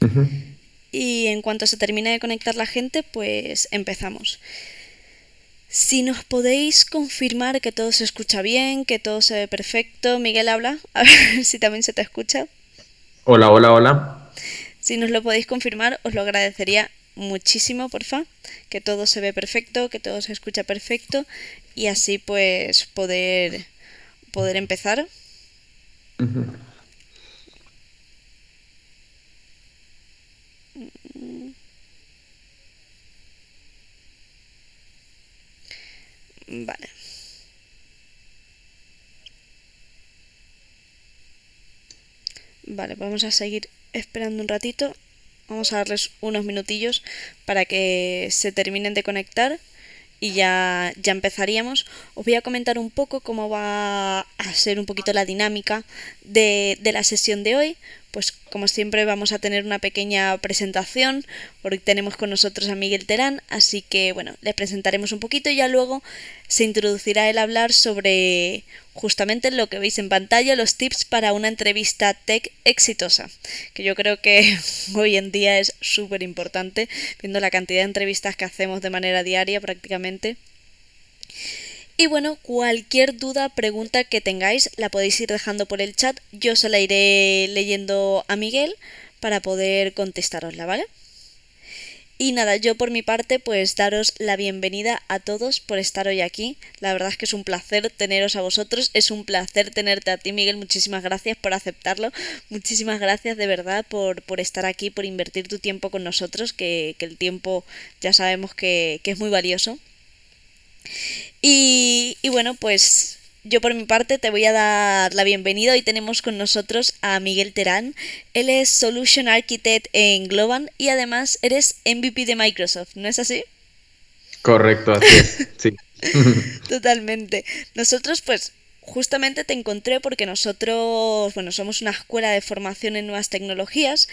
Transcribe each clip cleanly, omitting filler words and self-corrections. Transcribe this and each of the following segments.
Ujú. Y en cuanto se termine de conectar la gente, pues empezamos. Si nos podéis confirmar que todo se escucha bien, que todo se ve perfecto, Miguel habla, a ver si también se te escucha. Hola, hola, hola. Si nos lo podéis confirmar, os lo agradecería muchísimo, porfa, que todo se ve perfecto, que todo se escucha perfecto y así pues poder empezar. Ujú. Vale, vale, vamos a seguir esperando un ratito. Vamos a darles unos minutillos para que se terminen de conectar y ya empezaríamos. Os voy a comentar un poco cómo va a ser un poquito la dinámica de la sesión de hoy. Pues como siempre vamos a tener una pequeña presentación, porque tenemos con nosotros a Miguel Terán, así que bueno, le presentaremos un poquito y ya luego se introducirá él a hablar sobre justamente lo que veis en pantalla, los tips para una entrevista tech exitosa, que yo creo que hoy en día es súper importante, viendo la cantidad de entrevistas que hacemos de manera diaria prácticamente. Y bueno, cualquier duda, pregunta que tengáis, la podéis ir dejando por el chat. Yo se la iré leyendo a Miguel para poder contestarosla, ¿vale? Y nada, yo por mi parte, pues daros la bienvenida a todos por estar hoy aquí. La verdad es que es un placer teneros a vosotros, es un placer tenerte a ti, Miguel. Muchísimas gracias por aceptarlo. Muchísimas gracias de verdad por estar aquí, por invertir tu tiempo con nosotros, que el tiempo ya sabemos que es muy valioso. Y bueno, pues yo por mi parte te voy a dar la bienvenida. Hoy tenemos con nosotros a Miguel Terán. Él es Solution Architect en Globant y además eres MVP de Microsoft, ¿no es así? Correcto, así es. Sí. Totalmente. Nosotros pues justamente te encontré porque nosotros, bueno, somos una escuela de formación en nuevas tecnologías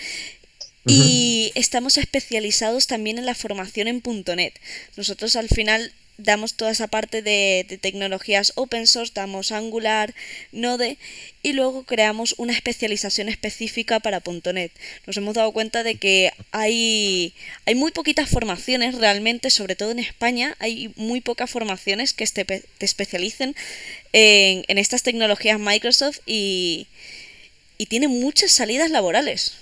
Ujú. y estamos especializados también en la formación en .NET. Nosotros al final damos toda esa parte de tecnologías open source, damos Angular, Node y luego creamos una especialización específica para .NET. Nos hemos dado cuenta de que hay muy poquitas formaciones realmente, sobre todo en España, hay muy pocas formaciones que te especialicen en estas tecnologías Microsoft y tiene muchas salidas laborales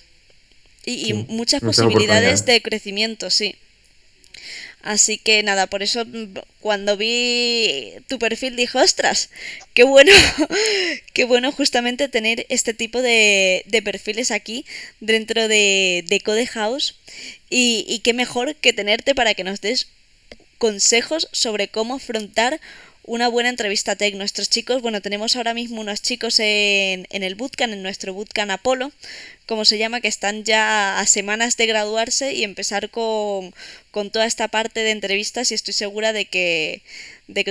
y Sí, muchas muchas posibilidades oportunidades. de crecimiento, sí. Así que nada, por eso cuando vi tu perfil dije, ostras, qué bueno, qué bueno justamente tener este tipo de perfiles aquí dentro de Code House y qué mejor que tenerte para que nos des consejos sobre cómo afrontar una buena entrevista tech. Nuestros chicos, bueno, tenemos ahora mismo unos chicos en el bootcamp, en nuestro bootcamp Apolo, como se llama, que están ya a semanas de graduarse y empezar con toda esta parte de entrevistas y estoy segura de que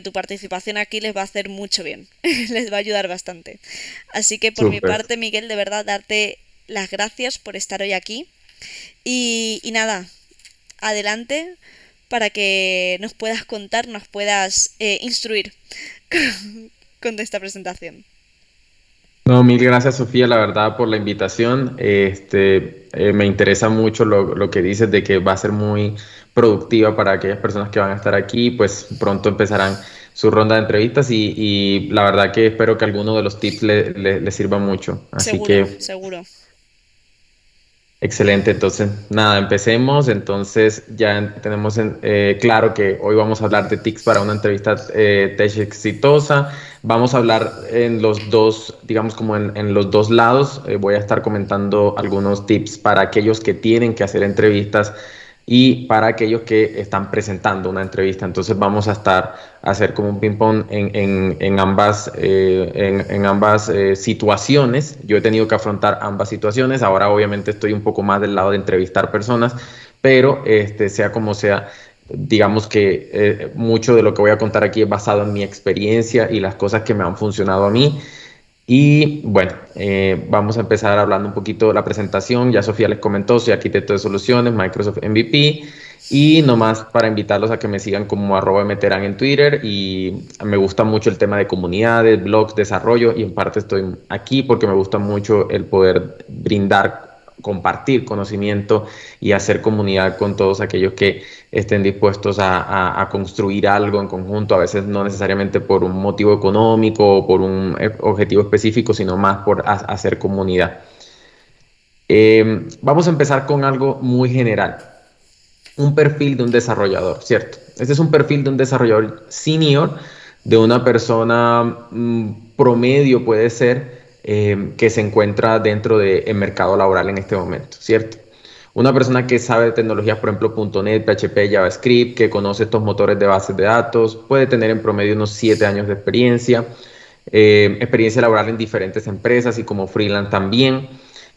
tu participación aquí les va a hacer mucho bien, les va a ayudar bastante. Así que por mi Súper. parte, Miguel, de verdad, darte las gracias por estar hoy aquí y nada, adelante para que nos puedas contar, nos puedas instruir con esta presentación. No, mil gracias, Sofía, la verdad, por la invitación. Me interesa mucho lo que dices de que va a ser muy productiva para aquellas personas que van a estar aquí, pues pronto empezarán su ronda de entrevistas y la verdad que espero que alguno de los tips le sirva mucho. Así Seguro, que seguro. excelente, entonces nada, empecemos. Entonces ya tenemos claro que hoy vamos a hablar de tips para una entrevista tech exitosa. Vamos a hablar en los dos, digamos como en los dos lados. Voy a estar comentando algunos tips para aquellos que tienen que hacer entrevistas y para aquellos que están presentando una entrevista. Entonces vamos a estar a hacer como un ping-pong en ambas situaciones. Yo he tenido que afrontar ambas situaciones. Ahora obviamente estoy un poco más del lado de entrevistar personas, pero sea como sea, digamos que mucho de lo que voy a contar aquí es basado en mi experiencia y las cosas que me han funcionado a mí. Y bueno, vamos a empezar hablando un poquito de la presentación. Ya Sofía les comentó, soy arquitecto de soluciones, Microsoft MVP. Y nomás para invitarlos a que me sigan como @meteran en Twitter. Y me gusta mucho el tema de comunidades, blogs, desarrollo. Y en parte estoy aquí porque me gusta mucho el poder brindar compartir conocimiento y hacer comunidad con todos aquellos que estén dispuestos a construir algo en conjunto, a veces no necesariamente por un motivo económico o por un objetivo específico, sino más por hacer comunidad. Vamos a empezar con algo muy general. Un perfil de un desarrollador, ¿cierto? Este es un perfil de un desarrollador senior, de una persona promedio puede ser, que se encuentra dentro del mercado laboral en este momento, ¿cierto? Una persona que sabe de tecnologías, por ejemplo, .NET, PHP, JavaScript, que conoce estos motores de bases de datos, puede tener en promedio unos 7 años de experiencia, experiencia laboral en diferentes empresas y como freelance también,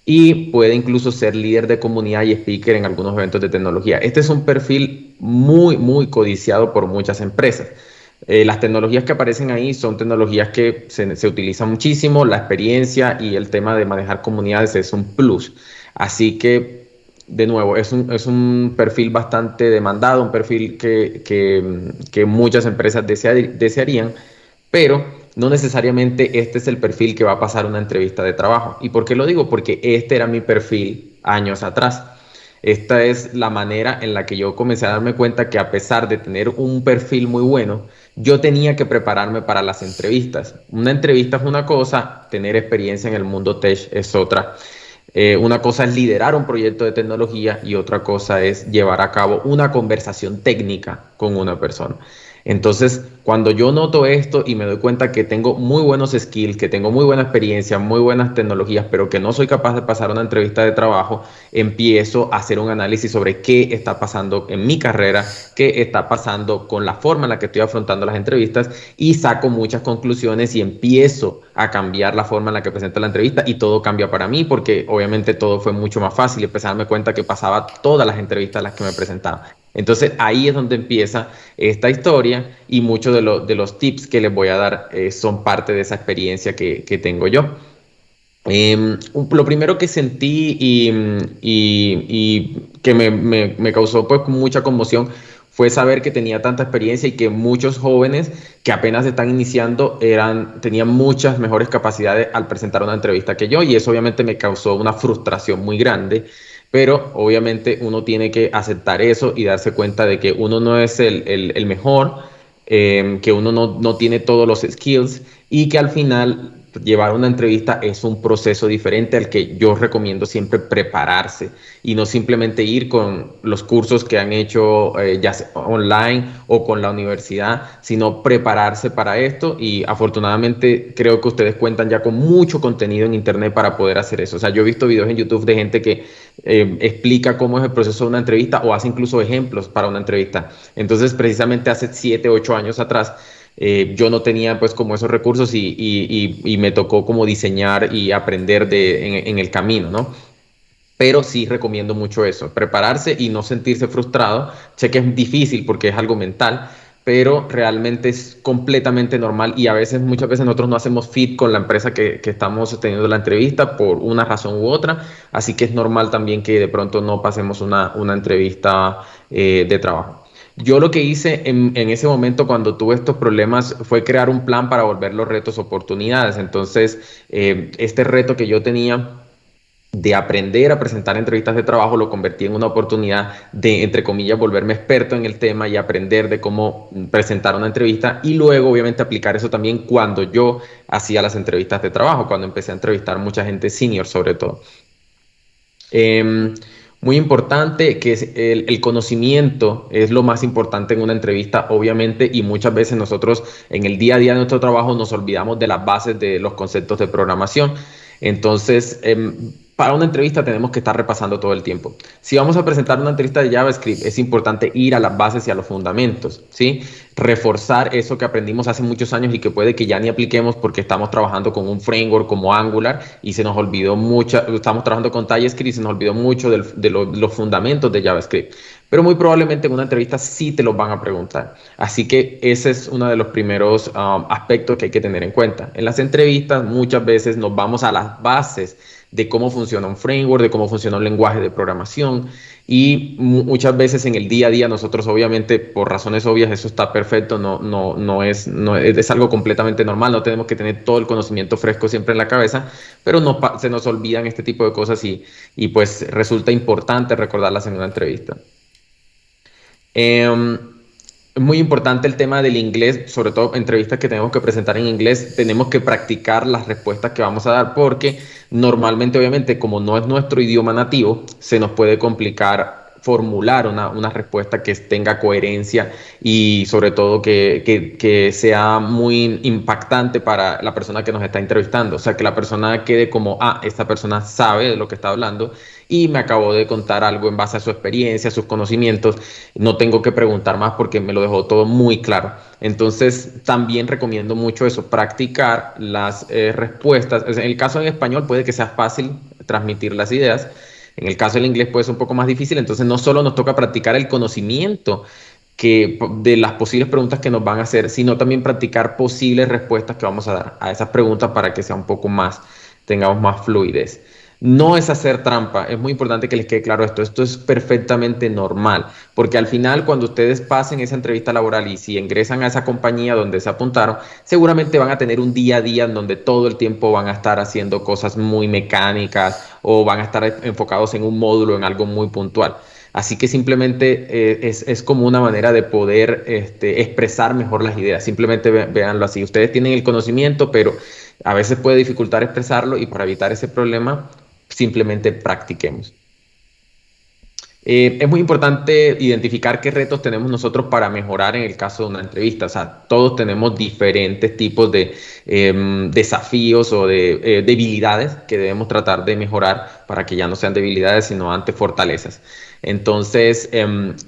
y puede incluso ser líder de comunidad y speaker en algunos eventos de tecnología. Este es un perfil muy, muy codiciado por muchas empresas. Las tecnologías que aparecen ahí son tecnologías que se utilizan muchísimo, la experiencia y el tema de manejar comunidades es un plus. Así que, de nuevo, es un perfil bastante demandado, un perfil que muchas empresas desearían, pero no necesariamente este es el perfil que va a pasar una entrevista de trabajo. ¿Y por qué lo digo? Porque este era mi perfil años atrás. Esta es la manera en la que yo comencé a darme cuenta que a pesar de tener un perfil muy bueno, yo tenía que prepararme para las entrevistas. Una entrevista es una cosa, tener experiencia en el mundo tech es otra. Una cosa es liderar un proyecto de tecnología y otra cosa es llevar a cabo una conversación técnica con una persona. Entonces, cuando yo noto esto y me doy cuenta que tengo muy buenos skills, que tengo muy buena experiencia, muy buenas tecnologías, pero que no soy capaz de pasar una entrevista de trabajo, empiezo a hacer un análisis sobre qué está pasando en mi carrera, qué está pasando con la forma en la que estoy afrontando las entrevistas y saco muchas conclusiones y empiezo a cambiar la forma en la que presento la entrevista y todo cambia para mí porque obviamente todo fue mucho más fácil. Empecé a darme cuenta que pasaba todas las entrevistas a las que me presentaba. Entonces ahí es donde empieza esta historia y muchos de los tips que les voy a dar son parte de esa experiencia que tengo yo. Lo primero que sentí y que me causó pues mucha conmoción fue saber que tenía tanta experiencia y que muchos jóvenes que apenas están iniciando tenían muchas mejores capacidades al presentar una entrevista que yo y eso obviamente me causó una frustración muy grande, pero obviamente uno tiene que aceptar eso y darse cuenta de que uno no es el mejor, que uno no tiene todos los skills y que al final llevar una entrevista es un proceso diferente al que yo recomiendo siempre prepararse y no simplemente ir con los cursos que han hecho ya sea online o con la universidad, sino prepararse para esto y afortunadamente creo que ustedes cuentan ya con mucho contenido en internet para poder hacer eso. O sea, yo he visto videos en YouTube de gente que explica cómo es el proceso de una entrevista o hace incluso ejemplos para una entrevista. Entonces, precisamente hace 7, 8 años atrás, yo no tenía pues como esos recursos y me tocó como diseñar y aprender en el camino, ¿no? Pero sí recomiendo mucho eso, prepararse y no sentirse frustrado. Sé que es difícil porque es algo mental, pero realmente es completamente normal y a veces, muchas veces nosotros no hacemos fit con la empresa que estamos teniendo la entrevista por una razón u otra, así que es normal también que de pronto no pasemos una entrevista de trabajo. Yo lo que hice en ese momento cuando tuve estos problemas fue crear un plan para volver los retos oportunidades. Entonces, este reto que yo tenía de aprender a presentar entrevistas de trabajo, lo convertí en una oportunidad de, entre comillas, volverme experto en el tema y aprender de cómo presentar una entrevista y luego, obviamente, aplicar eso también cuando yo hacía las entrevistas de trabajo, cuando empecé a entrevistar mucha gente senior sobre todo. Eh, Muy importante que es el conocimiento es lo más importante en una entrevista, obviamente, y muchas veces nosotros en el día a día de nuestro trabajo nos olvidamos de las bases de los conceptos de programación. Entonces, para una entrevista tenemos que estar repasando todo el tiempo. Si vamos a presentar una entrevista de JavaScript, es importante ir a las bases y a los fundamentos, ¿sí? Reforzar eso que aprendimos hace muchos años y que puede que ya ni apliquemos porque estamos trabajando con un framework como Angular y se nos olvidó mucho, estamos trabajando con TypeScript y se nos olvidó mucho los fundamentos de JavaScript. Pero muy probablemente en una entrevista sí te los van a preguntar. Así que ese es uno de los primeros aspectos que hay que tener en cuenta. En las entrevistas muchas veces nos vamos a las bases de cómo funciona un framework, de cómo funciona un lenguaje de programación Y muchas veces en el día a día nosotros obviamente por razones obvias eso está perfecto, es algo completamente normal, no tenemos que tener todo el conocimiento fresco siempre en la cabeza, pero se nos olvidan este tipo de cosas y pues resulta importante recordarlas en una entrevista. Eh, es muy importante el tema del inglés, sobre todo entrevistas que tenemos que presentar en inglés, tenemos que practicar las respuestas que vamos a dar porque normalmente, obviamente, como no es nuestro idioma nativo, se nos puede complicar formular una respuesta que tenga coherencia y sobre todo que sea muy impactante para la persona que nos está entrevistando. O sea, que la persona quede como, ah, esta persona sabe de lo que está hablando y me acabó de contar algo en base a su experiencia, a sus conocimientos. No tengo que preguntar más porque me lo dejó todo muy claro. Entonces, también recomiendo mucho eso, practicar las respuestas. En el caso en español puede que sea fácil transmitir las ideas. En el caso del inglés puede ser un poco más difícil, entonces no solo nos toca practicar el conocimiento de las posibles preguntas que nos van a hacer, sino también practicar posibles respuestas que vamos a dar a esas preguntas para que sea un poco más, tengamos más fluidez. No es hacer trampa, es muy importante que les quede claro esto. Esto es perfectamente normal, porque al final cuando ustedes pasen esa entrevista laboral y si ingresan a esa compañía donde se apuntaron, seguramente van a tener un día a día en donde todo el tiempo van a estar haciendo cosas muy mecánicas o van a estar enfocados en un módulo, en algo muy puntual. Así que simplemente es como una manera de poder expresar mejor las ideas. Simplemente véanlo así. Ustedes tienen el conocimiento, pero a veces puede dificultar expresarlo y para evitar ese problema simplemente practiquemos. Es muy importante identificar qué retos tenemos nosotros para mejorar en el caso de una entrevista. O sea, todos tenemos diferentes tipos de desafíos o de debilidades que debemos tratar de mejorar para que ya no sean debilidades, sino antes fortalezas. Entonces,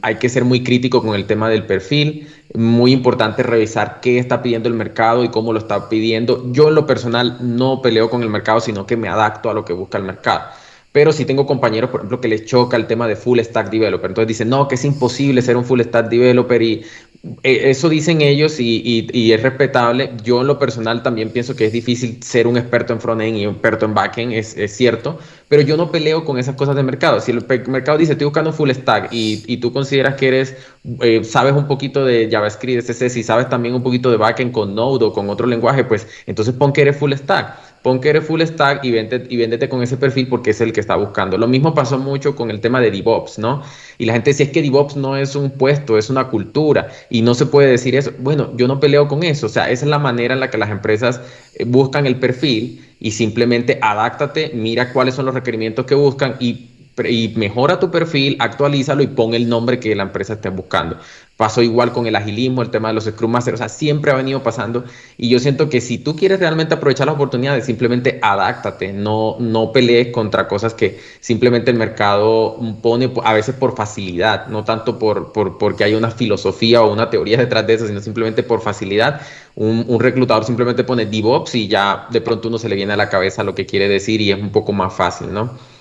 hay que ser muy crítico con el tema del perfil. Muy importante revisar qué está pidiendo el mercado y cómo lo está pidiendo. Yo en lo personal no peleo con el mercado, sino que me adapto a lo que busca el mercado. Pero sí tengo compañeros, por ejemplo, que les choca el tema de full stack developer. Entonces dicen, no, que es imposible ser un full stack developer y eso dicen ellos y es respetable. Yo en lo personal también pienso que es difícil ser un experto en frontend y un experto en backend, es cierto, pero yo no peleo con esas cosas de mercado. Si el mercado dice, estoy buscando un full stack y tú consideras que sabes un poquito de JavaScript, CSS y sabes también un poquito de backend con Node o con otro lenguaje, pues entonces pon que eres full stack. Pon que eres full stack y véndete con ese perfil porque es el que está buscando. Lo mismo pasó mucho con el tema de DevOps, ¿no? Y la gente decía, es que DevOps no es un puesto, es una cultura y no se puede decir eso. Bueno, yo no peleo con eso. O sea, esa es la manera en la que las empresas buscan el perfil y simplemente adáctate, mira cuáles son los requerimientos que buscan y mejora tu perfil, actualízalo y pon el nombre que la empresa esté buscando. Pasó igual con el agilismo, el tema de los Scrum Masters, o sea, siempre ha venido pasando y yo siento que si tú quieres realmente aprovechar las oportunidades, simplemente adáctate, no pelees contra cosas que simplemente el mercado pone a veces por facilidad, no tanto porque hay una filosofía o una teoría detrás de eso, sino simplemente por facilidad. Un reclutador simplemente pone DevOps y ya de pronto uno se le viene a la cabeza lo que quiere decir y es un poco más fácil, ¿no?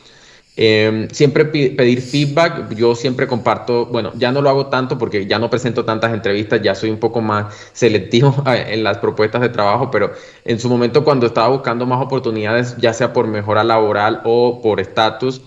Siempre pedir feedback, yo siempre comparto, bueno, ya no lo hago tanto porque ya no presento tantas entrevistas, ya soy un poco más selectivo en las propuestas de trabajo, pero en su momento cuando estaba buscando más oportunidades, ya sea por mejora laboral o por estatus,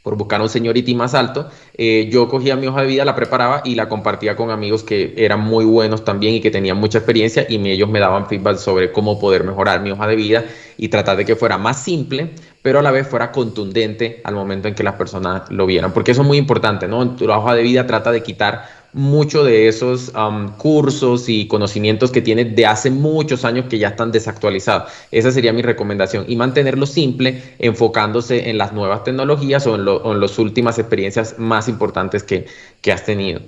por buscar un seniority más alto, yo cogía mi hoja de vida, la preparaba y la compartía con amigos que eran muy buenos también y que tenían mucha experiencia y ellos me daban feedback sobre cómo poder mejorar mi hoja de vida y tratar de que fuera más simple, pero a la vez fuera contundente al momento en que las personas lo vieran, porque eso es muy importante, ¿no? La hoja de vida trata de quitar mucho de esos cursos y conocimientos que tiene de hace muchos años que ya están desactualizados. Esa sería mi recomendación y mantenerlo simple, enfocándose en las nuevas tecnologías o en las últimas experiencias más importantes que has tenido.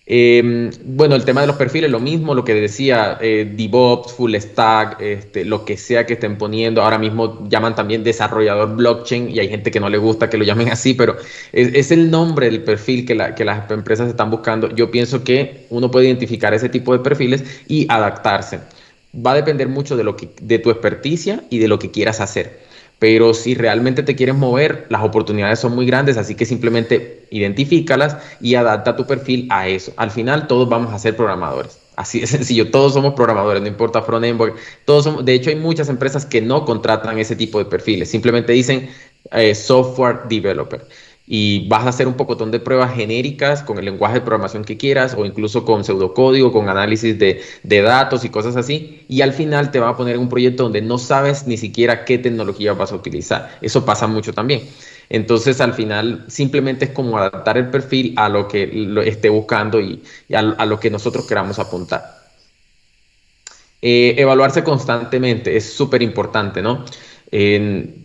Bueno, el tema de los perfiles, lo mismo, lo que decía, DevOps, Full Stack, lo que sea que estén poniendo. Ahora mismo llaman también desarrollador blockchain y hay gente que no le gusta que lo llamen así, pero es el nombre del perfil que las empresas están buscando. Yo pienso que uno puede identificar ese tipo de perfiles y adaptarse. Va a depender mucho de tu experticia y de lo que quieras hacer. Pero si realmente te quieres mover, las oportunidades son muy grandes, así que simplemente identifícalas y adapta tu perfil a eso. Al final todos vamos a ser programadores. Así de sencillo, todos somos programadores, no importa front-end, todos somos, de hecho hay muchas empresas que no contratan ese tipo de perfiles, simplemente dicen, software developer. Y vas a hacer un pocotón de pruebas genéricas con el lenguaje de programación que quieras o incluso con pseudocódigo, con análisis de datos y cosas así. Y al final te va a poner en un proyecto donde no sabes ni siquiera qué tecnología vas a utilizar. Eso pasa mucho también. Entonces, al final, simplemente es como adaptar el perfil a lo que lo esté buscando y a lo que nosotros queramos apuntar. Evaluarse constantemente es súper importante, ¿no?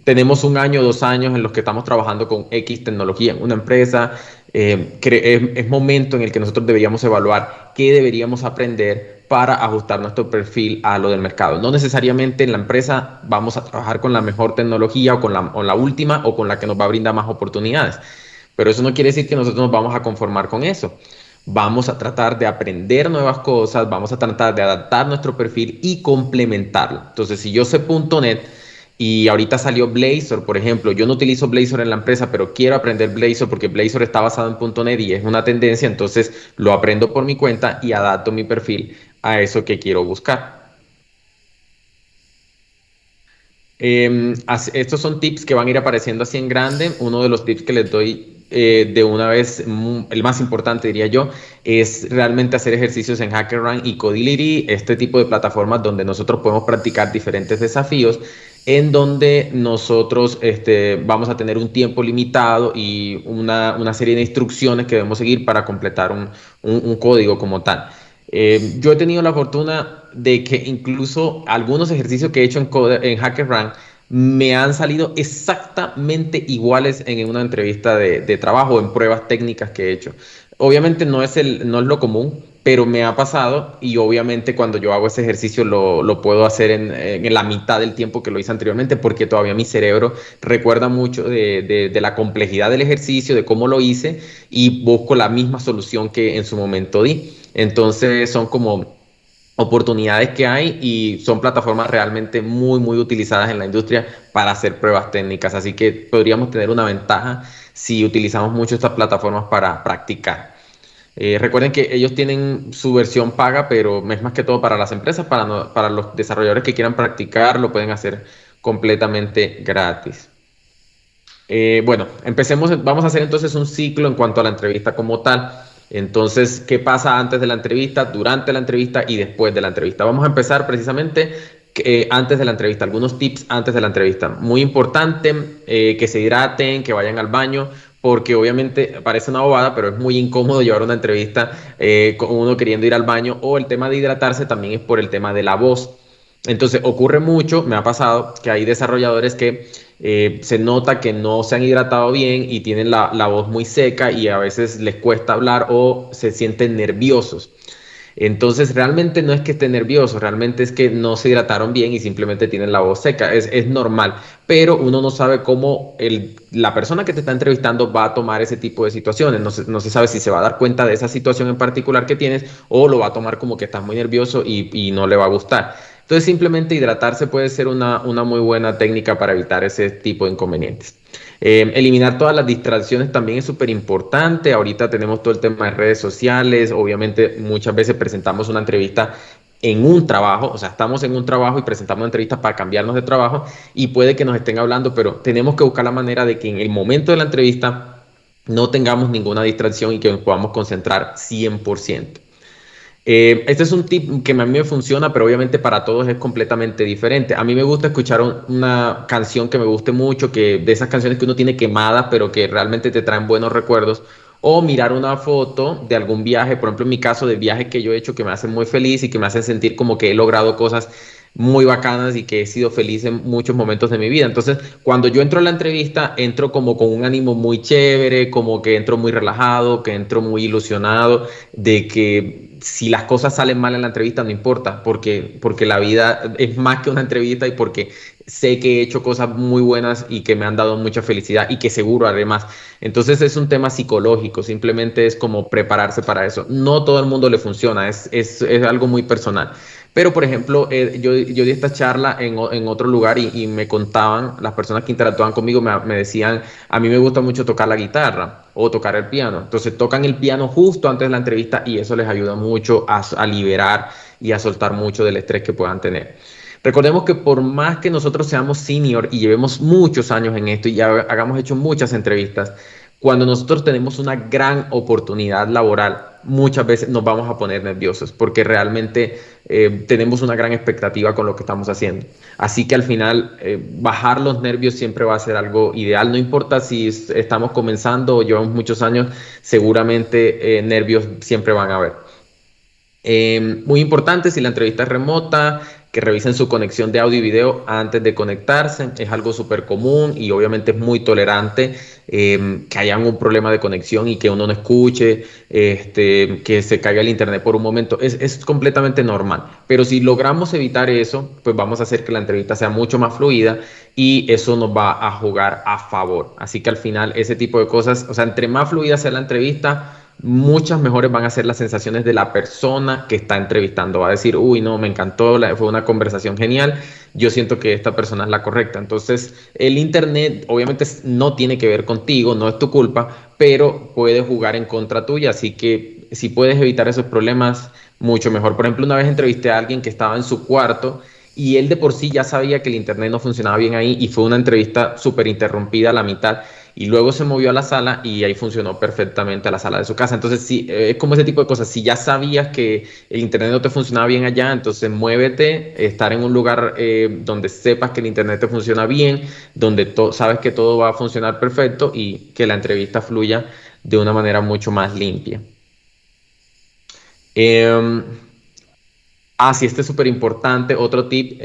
Tenemos un año, 2 años en los que estamos trabajando con X tecnología en una empresa. Es momento en el que nosotros deberíamos evaluar qué deberíamos aprender para ajustar nuestro perfil a lo del mercado. No necesariamente en la empresa vamos a trabajar con la mejor tecnología o la última o con la que nos va a brindar más oportunidades. Pero eso no quiere decir que nosotros nos vamos a conformar con eso. Vamos a tratar de aprender nuevas cosas, vamos a tratar de adaptar nuestro perfil y complementarlo. Entonces, si yo sé .NET y ahorita salió Blazor, por ejemplo, yo no utilizo Blazor en la empresa, pero quiero aprender Blazor porque Blazor está basado en .NET y es una tendencia, entonces lo aprendo por mi cuenta y adapto mi perfil a eso que quiero buscar. Estos son tips que van a ir apareciendo así en grande. Uno de los tips que les doy de una vez, el más importante diría yo, es realmente hacer ejercicios en HackerRank y Codility, este tipo de plataformas donde nosotros podemos practicar diferentes desafíos, en donde nosotros vamos a tener un tiempo limitado y una serie de instrucciones que debemos seguir para completar un código como tal. Yo he tenido la fortuna de que incluso algunos ejercicios que he hecho en HackerRank me han salido exactamente iguales en una entrevista de trabajo, en pruebas técnicas que he hecho. Obviamente no es lo común, pero me ha pasado y obviamente cuando yo hago ese ejercicio lo puedo hacer en la mitad del tiempo que lo hice anteriormente porque todavía mi cerebro recuerda mucho de la complejidad del ejercicio, de cómo lo hice y busco la misma solución que en su momento di. Entonces son como oportunidades que hay y son plataformas realmente muy, muy utilizadas en la industria para hacer pruebas técnicas. Así que podríamos tener una ventaja si utilizamos mucho estas plataformas para practicar. Recuerden que ellos tienen su versión paga, pero es más que todo para las empresas, para los desarrolladores que quieran practicar, lo pueden hacer completamente gratis. Bueno, vamos a hacer entonces un ciclo en cuanto a la entrevista como tal. Entonces, ¿qué pasa antes de la entrevista, durante la entrevista y después de la entrevista? Vamos a empezar precisamente antes de la entrevista, algunos tips antes de la entrevista. Muy importante que se hidraten, que vayan al baño, porque obviamente parece una bobada, pero es muy incómodo llevar una entrevista con uno queriendo ir al baño, o el tema de hidratarse también es por el tema de la voz. Entonces ocurre mucho, me ha pasado que hay desarrolladores que se nota que no se han hidratado bien y tienen la voz muy seca y a veces les cuesta hablar o se sienten nerviosos. Entonces realmente no es que estén nerviosos, realmente es que no se hidrataron bien y simplemente tienen la voz seca. Es normal, pero uno no sabe cómo la persona que te está entrevistando va a tomar ese tipo de situaciones. No se sabe si se va a dar cuenta de esa situación en particular que tienes o lo va a tomar como que estás muy nervioso y no le va a gustar. Entonces simplemente hidratarse puede ser una muy buena técnica para evitar ese tipo de inconvenientes. Eliminar todas las distracciones también es súper importante. Ahorita tenemos todo el tema de redes sociales. Obviamente muchas veces presentamos una entrevista en un trabajo, o sea, estamos en un trabajo y presentamos una entrevista para cambiarnos de trabajo y puede que nos estén hablando, pero tenemos que buscar la manera de que en el momento de la entrevista no tengamos ninguna distracción y que nos podamos concentrar 100%. Este es un tip que a mí me funciona, pero obviamente para todos es completamente diferente. A mí me gusta escuchar una canción que me guste mucho, que de esas canciones que uno tiene quemadas, pero que realmente te traen buenos recuerdos. O mirar una foto de algún viaje, por ejemplo, en mi caso, de viajes que yo he hecho que me hacen muy feliz y que me hacen sentir como que he logrado cosas muy bacanas y que he sido feliz en muchos momentos de mi vida. Entonces, cuando yo entro a la entrevista, entro como con un ánimo muy chévere, como que entro muy relajado, que entro muy ilusionado de que si las cosas salen mal en la entrevista no importa, porque la vida es más que una entrevista y porque sé que he hecho cosas muy buenas y que me han dado mucha felicidad y que seguro haré más. Entonces es un tema psicológico, simplemente es como prepararse para eso. No todo el mundo le funciona, es algo muy personal. Pero, por ejemplo, yo di esta charla en otro lugar y me contaban, las personas que interactuaban conmigo me decían, a mí me gusta mucho tocar la guitarra o tocar el piano. Entonces tocan el piano justo antes de la entrevista y eso les ayuda mucho a liberar y a soltar mucho del estrés que puedan tener. Recordemos que por más que nosotros seamos senior y llevemos muchos años en esto y ya hagamos hecho muchas entrevistas, cuando nosotros tenemos una gran oportunidad laboral, muchas veces nos vamos a poner nerviosos porque realmente tenemos una gran expectativa con lo que estamos haciendo. Así que al final bajar los nervios siempre va a ser algo ideal, no importa si estamos comenzando o llevamos muchos años, seguramente nervios siempre van a haber. Muy importante, si la entrevista es remota, que revisen su conexión de audio y video antes de conectarse. Es algo súper común y obviamente es muy tolerante que haya un problema de conexión y que uno no escuche, que se caiga el internet por un momento. Es completamente normal. Pero si logramos evitar eso, pues vamos a hacer que la entrevista sea mucho más fluida y eso nos va a jugar a favor. Así que al final ese tipo de cosas, o sea, entre más fluida sea la entrevista, muchas mejores van a ser las sensaciones de la persona que está entrevistando. Va a decir, uy, no, me encantó, fue una conversación genial, yo siento que esta persona es la correcta. Entonces, el Internet obviamente no tiene que ver contigo, no es tu culpa, pero puede jugar en contra tuya, así que si puedes evitar esos problemas, mucho mejor. Por ejemplo, una vez entrevisté a alguien que estaba en su cuarto y él de por sí ya sabía que el Internet no funcionaba bien ahí y fue una entrevista súper interrumpida a la mitad y luego se movió a la sala y ahí funcionó perfectamente a la sala de su casa. Entonces, sí, es como ese tipo de cosas. Si ya sabías que el internet no te funcionaba bien allá, entonces muévete, estar en un lugar donde sepas que el internet te funciona bien, donde sabes que todo va a funcionar perfecto y que la entrevista fluya de una manera mucho más limpia. Eh, sí, este es súper importante. Otro tip,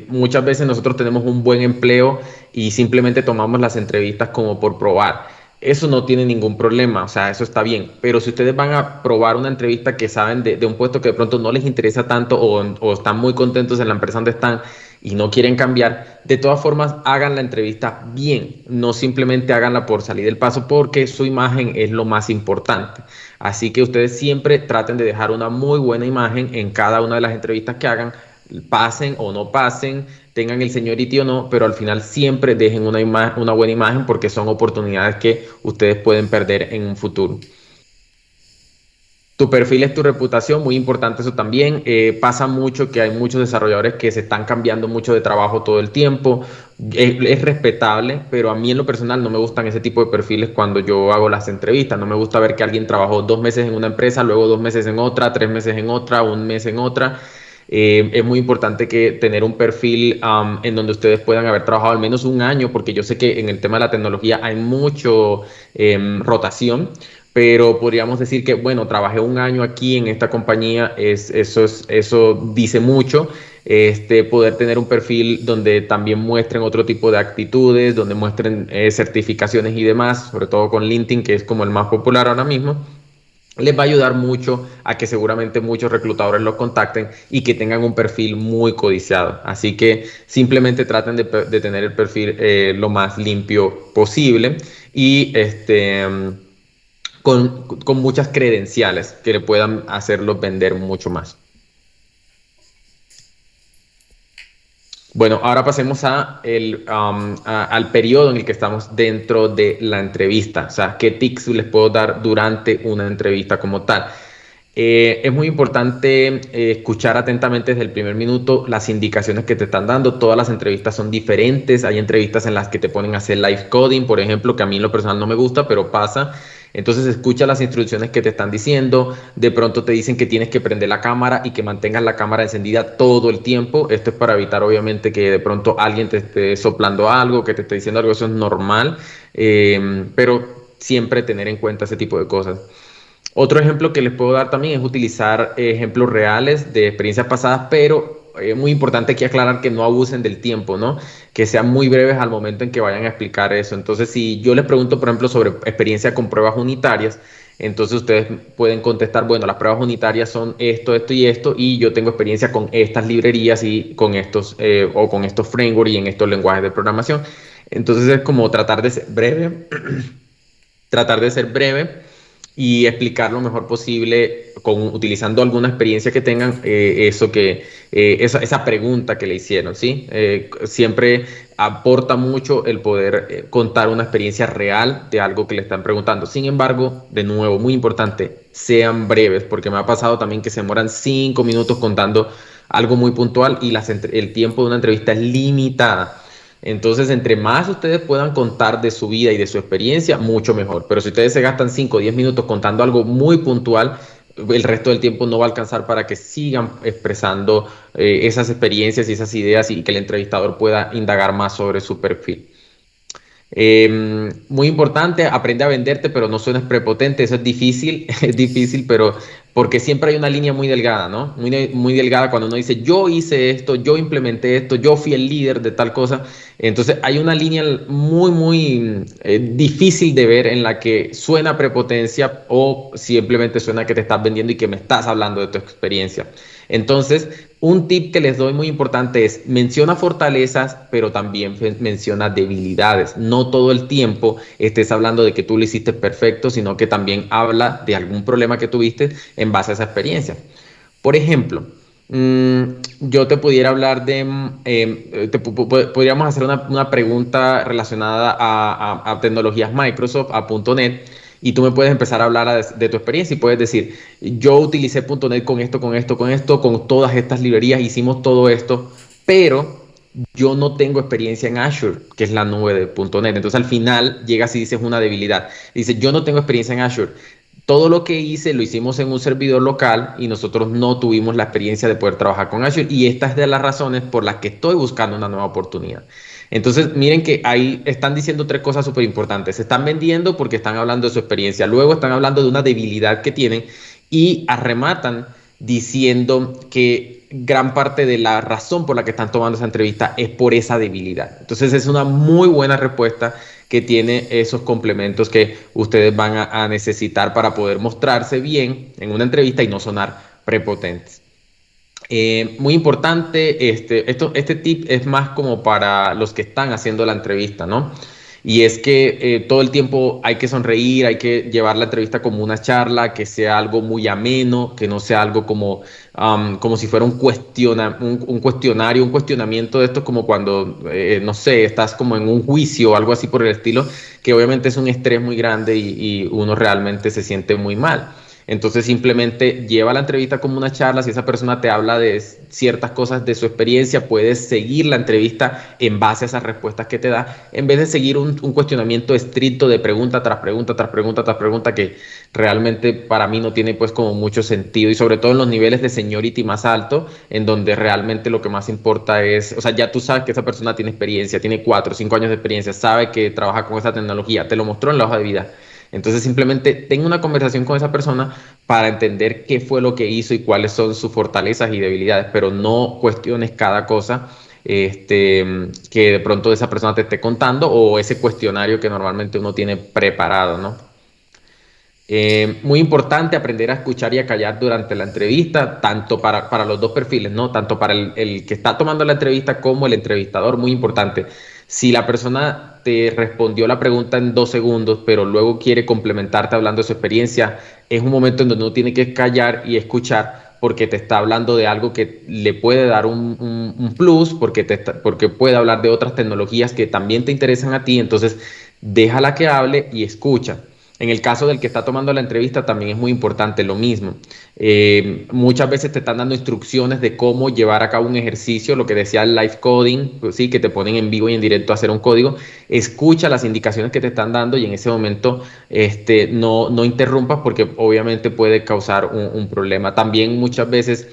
muchas veces nosotros tenemos un buen empleo y simplemente tomamos las entrevistas como por probar. Eso no tiene ningún problema, o sea, eso está bien. Pero si ustedes van a probar una entrevista que saben de un puesto que de pronto no les interesa tanto o están muy contentos en la empresa donde están y no quieren cambiar, de todas formas hagan la entrevista bien, no simplemente háganla por salir del paso porque su imagen es lo más importante. Así que ustedes siempre traten de dejar una muy buena imagen en cada una de las entrevistas que hagan, pasen o no pasen, tengan el seniority o no, pero al final siempre dejen una buena imagen porque son oportunidades que ustedes pueden perder en un futuro. Tu perfil es tu reputación, muy importante eso también. Pasa mucho que hay muchos desarrolladores que se están cambiando mucho de trabajo todo el tiempo. Es respetable, pero a mí en lo personal no me gustan ese tipo de perfiles cuando yo hago las entrevistas. No me gusta ver que alguien trabajó 2 meses en una empresa, luego 2 meses en otra, 3 meses en otra, un mes en otra. Es muy importante que tener un perfil en donde ustedes puedan haber trabajado al menos un año, porque yo sé que en el tema de la tecnología hay mucho rotación, pero podríamos decir que, bueno, trabajé un año aquí en esta compañía, eso dice mucho. Poder tener un perfil donde también muestren otro tipo de actitudes, donde muestren certificaciones y demás, sobre todo con LinkedIn, que es como el más popular ahora mismo, les va a ayudar mucho a que seguramente muchos reclutadores los contacten y que tengan un perfil muy codiciado. Así que simplemente traten de tener el perfil lo más limpio posible y con muchas credenciales que le puedan hacerlos vender mucho más. Bueno, ahora pasemos al periodo en el que estamos dentro de la entrevista. O sea, qué tips les puedo dar durante una entrevista como tal. Es muy importante escuchar atentamente desde el primer minuto las indicaciones que te están dando. Todas las entrevistas son diferentes. Hay entrevistas en las que te ponen a hacer live coding, por ejemplo, que a mí en lo personal no me gusta, pero pasa. Entonces escucha las instrucciones que te están diciendo. De pronto te dicen que tienes que prender la cámara y que mantengas la cámara encendida todo el tiempo. Esto es para evitar obviamente que de pronto alguien te esté soplando algo, que te esté diciendo algo. Eso es normal, pero siempre tener en cuenta ese tipo de cosas. Otro ejemplo que les puedo dar también es utilizar ejemplos reales de experiencias pasadas, pero es muy importante aquí aclarar que no abusen del tiempo, ¿no? Que sean muy breves al momento en que vayan a explicar eso. Entonces, si yo les pregunto, por ejemplo, sobre experiencia con pruebas unitarias, entonces ustedes pueden contestar, bueno, las pruebas unitarias son esto, esto y esto, y yo tengo experiencia con estas librerías y con estos, o con estos frameworks y en estos lenguajes de programación. Entonces es como tratar de ser breve, tratar de ser breve y explicar lo mejor posible utilizando alguna experiencia que tengan, esa pregunta que le hicieron, ¿sí? Siempre aporta mucho el poder contar una experiencia real de algo que le están preguntando. Sin embargo, de nuevo, muy importante, sean breves, porque me ha pasado también que se demoran 5 minutos contando algo muy puntual y el tiempo de una entrevista es limitada. Entonces, entre más ustedes puedan contar de su vida y de su experiencia, mucho mejor. Pero si ustedes se gastan 5 o 10 minutos contando algo muy puntual, el resto del tiempo no va a alcanzar para que sigan expresando esas experiencias y esas ideas y que el entrevistador pueda indagar más sobre su perfil. Muy importante, aprende a venderte, pero no suenes prepotente, eso es difícil, es difícil, pero porque siempre hay una línea muy delgada, ¿no? Muy delgada cuando uno dice, yo hice esto, yo implementé esto, yo fui el líder de tal cosa. Entonces hay una línea muy difícil de ver en la que suena prepotencia o simplemente suena que te estás vendiendo y que me estás hablando de tu experiencia. Entonces, un tip que les doy muy importante es menciona fortalezas, pero también menciona debilidades. No todo el tiempo estés hablando de que tú lo hiciste perfecto, sino que también habla de algún problema que tuviste en base a esa experiencia. Por ejemplo, mmm, yo te pudiera hablar de, podríamos hacer una pregunta relacionada a tecnologías Microsoft, a .NET, y tú me puedes empezar a hablar de tu experiencia y puedes decir, yo utilicé .NET con esto, con esto, con esto, con todas estas librerías, hicimos todo esto, pero yo no tengo experiencia en Azure, que es la nube de .NET. Entonces al final llegas y dices una debilidad. Dices, yo no tengo experiencia en Azure. Todo lo que hice lo hicimos en un servidor local y nosotros no tuvimos la experiencia de poder trabajar con Azure y esta es de las razones por las que estoy buscando una nueva oportunidad. Entonces, miren que ahí están diciendo tres cosas súper importantes. Se están vendiendo porque están hablando de su experiencia, luego están hablando de una debilidad que tienen y arrematan diciendo que gran parte de la razón por la que están tomando esa entrevista es por esa debilidad. Entonces, es una muy buena respuesta que tiene esos complementos que ustedes van a necesitar para poder mostrarse bien en una entrevista y no sonar prepotentes. Muy importante, este tip es más como para los que están haciendo la entrevista, ¿no? Y es que todo el tiempo hay que sonreír, hay que llevar la entrevista como una charla, que sea algo muy ameno, que no sea algo como si fuera un cuestionario, un cuestionamiento de esto, como cuando, no sé, estás como en un juicio o algo así por el estilo, que obviamente es un estrés muy grande y uno realmente se siente muy mal. Entonces simplemente lleva la entrevista como una charla, si esa persona te habla de ciertas cosas de su experiencia, puedes seguir la entrevista en base a esas respuestas que te da, en vez de seguir un cuestionamiento estricto de pregunta tras pregunta, tras pregunta, tras pregunta, que realmente para mí no tiene pues como mucho sentido y sobre todo en los niveles de seniority más alto, en donde realmente lo que más importa es, o sea, ya tú sabes que esa persona tiene experiencia, tiene 4 o 5 años de experiencia, sabe que trabaja con esa tecnología, te lo mostró en la hoja de vida. Entonces simplemente tenga una conversación con esa persona para entender qué fue lo que hizo y cuáles son sus fortalezas y debilidades, pero no cuestiones cada cosa que de pronto esa persona te esté contando o ese cuestionario que normalmente uno tiene preparado, ¿no? Muy importante aprender a escuchar y a callar durante la entrevista, tanto para los dos perfiles, ¿no? Tanto para el que está tomando la entrevista como el entrevistador, muy importante. Si la persona te respondió la pregunta en 2 segundos, pero luego quiere complementarte hablando de su experiencia, es un momento en donde uno tiene que callar y escuchar porque te está hablando de algo que le puede dar un plus, porque puede hablar de otras tecnologías que también te interesan a ti, entonces déjala que hable y escucha. En el caso del que está tomando la entrevista también es muy importante lo mismo. Muchas veces te están dando instrucciones de cómo llevar a cabo un ejercicio, lo que decía el live coding, pues sí, que te ponen en vivo y en directo a hacer un código. Escucha las indicaciones que te están dando y en ese momento no interrumpas porque obviamente puede causar un problema. También muchas veces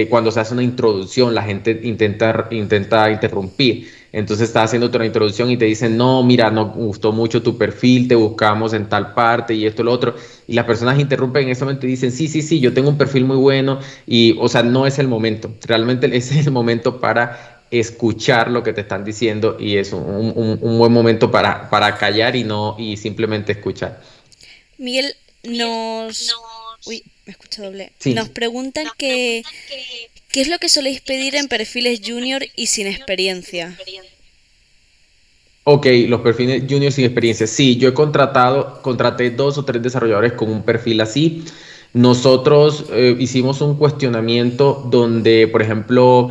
cuando se hace una introducción, la gente intenta interrumpir. Entonces está haciendo otra introducción y te dicen, no, mira, nos gustó mucho tu perfil, te buscamos en tal parte y esto y lo otro. Y las personas interrumpen en ese momento y dicen, sí, sí, sí, yo tengo un perfil muy bueno. Y, o sea, no es el momento. Realmente ese es el momento para escuchar lo que te están diciendo y es un buen momento para callar y simplemente escuchar. Miguel, nos... Uy, me escucho doble. Nos Sí. preguntan que... ¿Qué es lo que soléis pedir en perfiles junior y sin experiencia? Ok, los perfiles juniors sin experiencia. Sí, yo contraté 2 o 3 desarrolladores con un perfil así. Nosotros hicimos un cuestionamiento donde, por ejemplo,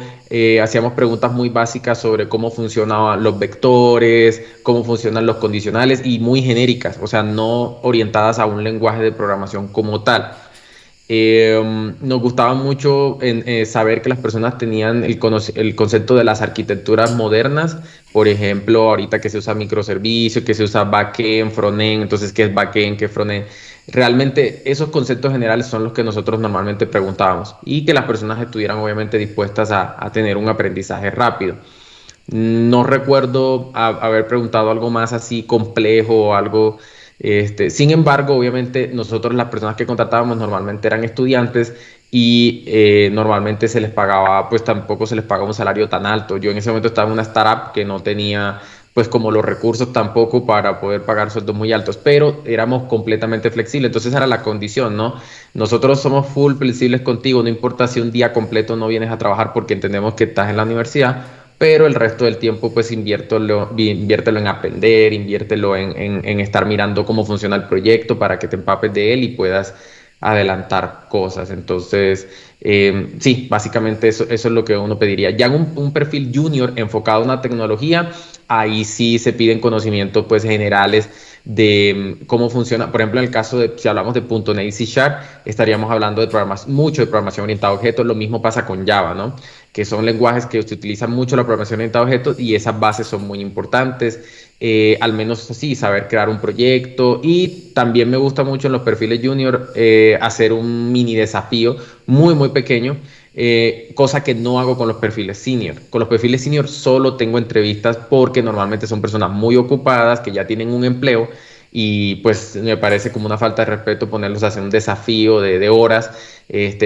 hacíamos preguntas muy básicas sobre cómo funcionaban los vectores, cómo funcionan los condicionales y muy genéricas, o sea, no orientadas a un lenguaje de programación como tal. Nos gustaba mucho saber que las personas tenían el concepto de las arquitecturas modernas, por ejemplo, ahorita que se usa microservicio, que se usa backend, frontend, entonces, ¿qué es backend, qué es frontend? Realmente esos conceptos generales son los que nosotros normalmente preguntábamos y que las personas estuvieran obviamente dispuestas a tener un aprendizaje rápido. No recuerdo haber preguntado algo más así complejo o algo. Sin embargo, obviamente nosotros las personas que contratábamos normalmente eran estudiantes y normalmente se les pagaba, pues tampoco se les pagaba un salario tan alto. Yo en ese momento estaba en una startup que no tenía pues como los recursos tampoco para poder pagar sueldos muy altos, pero éramos completamente flexibles, entonces era la condición, ¿no? Nosotros somos full flexibles contigo, no importa si un día completo no vienes a trabajar porque entendemos que estás en la universidad, pero el resto del tiempo pues inviértelo en aprender, inviértelo en estar mirando cómo funciona el proyecto para que te empapes de él y puedas adelantar cosas. Entonces, sí, básicamente eso es lo que uno pediría. Ya en un perfil junior enfocado a una tecnología, ahí sí se piden conocimientos pues generales de cómo funciona. Por ejemplo, en el caso de, si hablamos de .NET y C Sharp, estaríamos hablando de mucho de programación orientada a objetos. Lo mismo pasa con Java, ¿no? Que son lenguajes que se utilizan mucho la programación orientada a objetos y esas bases son muy importantes. Al menos así, saber crear un proyecto y también me gusta mucho en los perfiles junior hacer un mini desafío muy pequeño, cosa que no hago con los perfiles senior. Con los perfiles senior solo tengo entrevistas porque normalmente son personas muy ocupadas que ya tienen un empleo y pues me parece como una falta de respeto ponerlos a hacer un desafío de horas.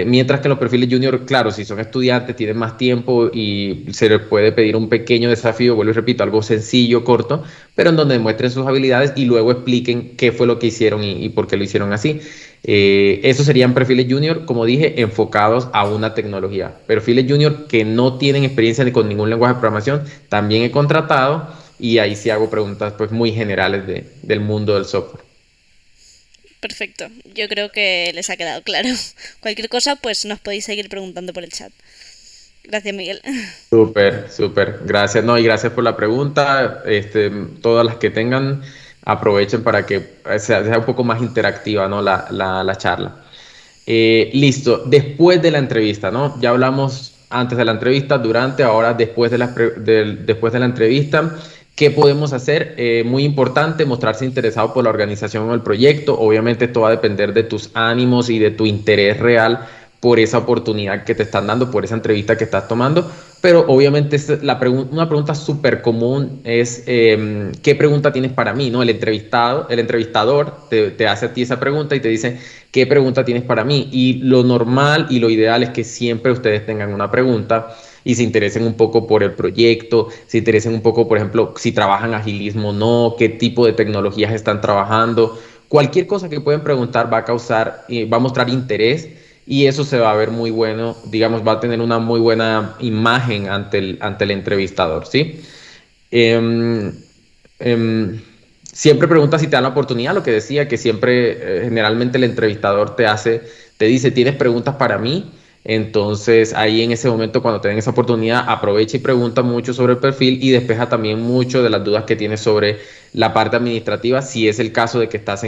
Mientras que los perfiles junior, claro, si son estudiantes, tienen más tiempo y se les puede pedir un pequeño desafío, vuelvo y repito, algo sencillo, corto, pero en donde demuestren sus habilidades y luego expliquen qué fue lo que hicieron y por qué lo hicieron así. Esos serían perfiles junior, como dije, enfocados a una tecnología. Perfiles junior que no tienen experiencia con ningún lenguaje de programación, también he contratado y ahí sí hago preguntas pues muy generales del mundo del software. Perfecto, yo creo que les ha quedado claro. Cualquier cosa, pues nos podéis seguir preguntando por el chat. Gracias, Miguel. Súper, súper. Gracias, no, y gracias por la pregunta. Todas las que tengan, aprovechen para que sea un poco más interactiva, ¿no? La charla. Listo. Después de la entrevista, ¿no? Ya hablamos antes de la entrevista, durante, ahora después de la entrevista. ¿Qué podemos hacer? Muy importante, mostrarse interesado por la organización o el proyecto. Obviamente esto va a depender de tus ánimos y de tu interés real por esa oportunidad que te están dando, por esa entrevista que estás tomando. Pero obviamente una pregunta súper común es ¿qué pregunta tienes para mí? ¿No? El entrevistador te hace a ti esa pregunta y te dice ¿qué pregunta tienes para mí? Y lo normal y lo ideal es que siempre ustedes tengan una pregunta y se interesen un poco por el proyecto, se interesen un poco, por ejemplo, si trabajan agilismo o no, qué tipo de tecnologías están trabajando. Cualquier cosa que pueden preguntar va a mostrar interés y eso se va a ver muy bueno, digamos, va a tener una muy buena imagen ante el entrevistador, ¿sí? Em, em, Siempre pregunta si te dan la oportunidad, lo que decía, que siempre, generalmente el entrevistador te dice, ¿tienes preguntas para mí? Entonces, ahí en ese momento, cuando te den esa oportunidad, aprovecha y pregunta mucho sobre el perfil y despeja también mucho de las dudas que tienes sobre la parte administrativa, si es el caso de que estás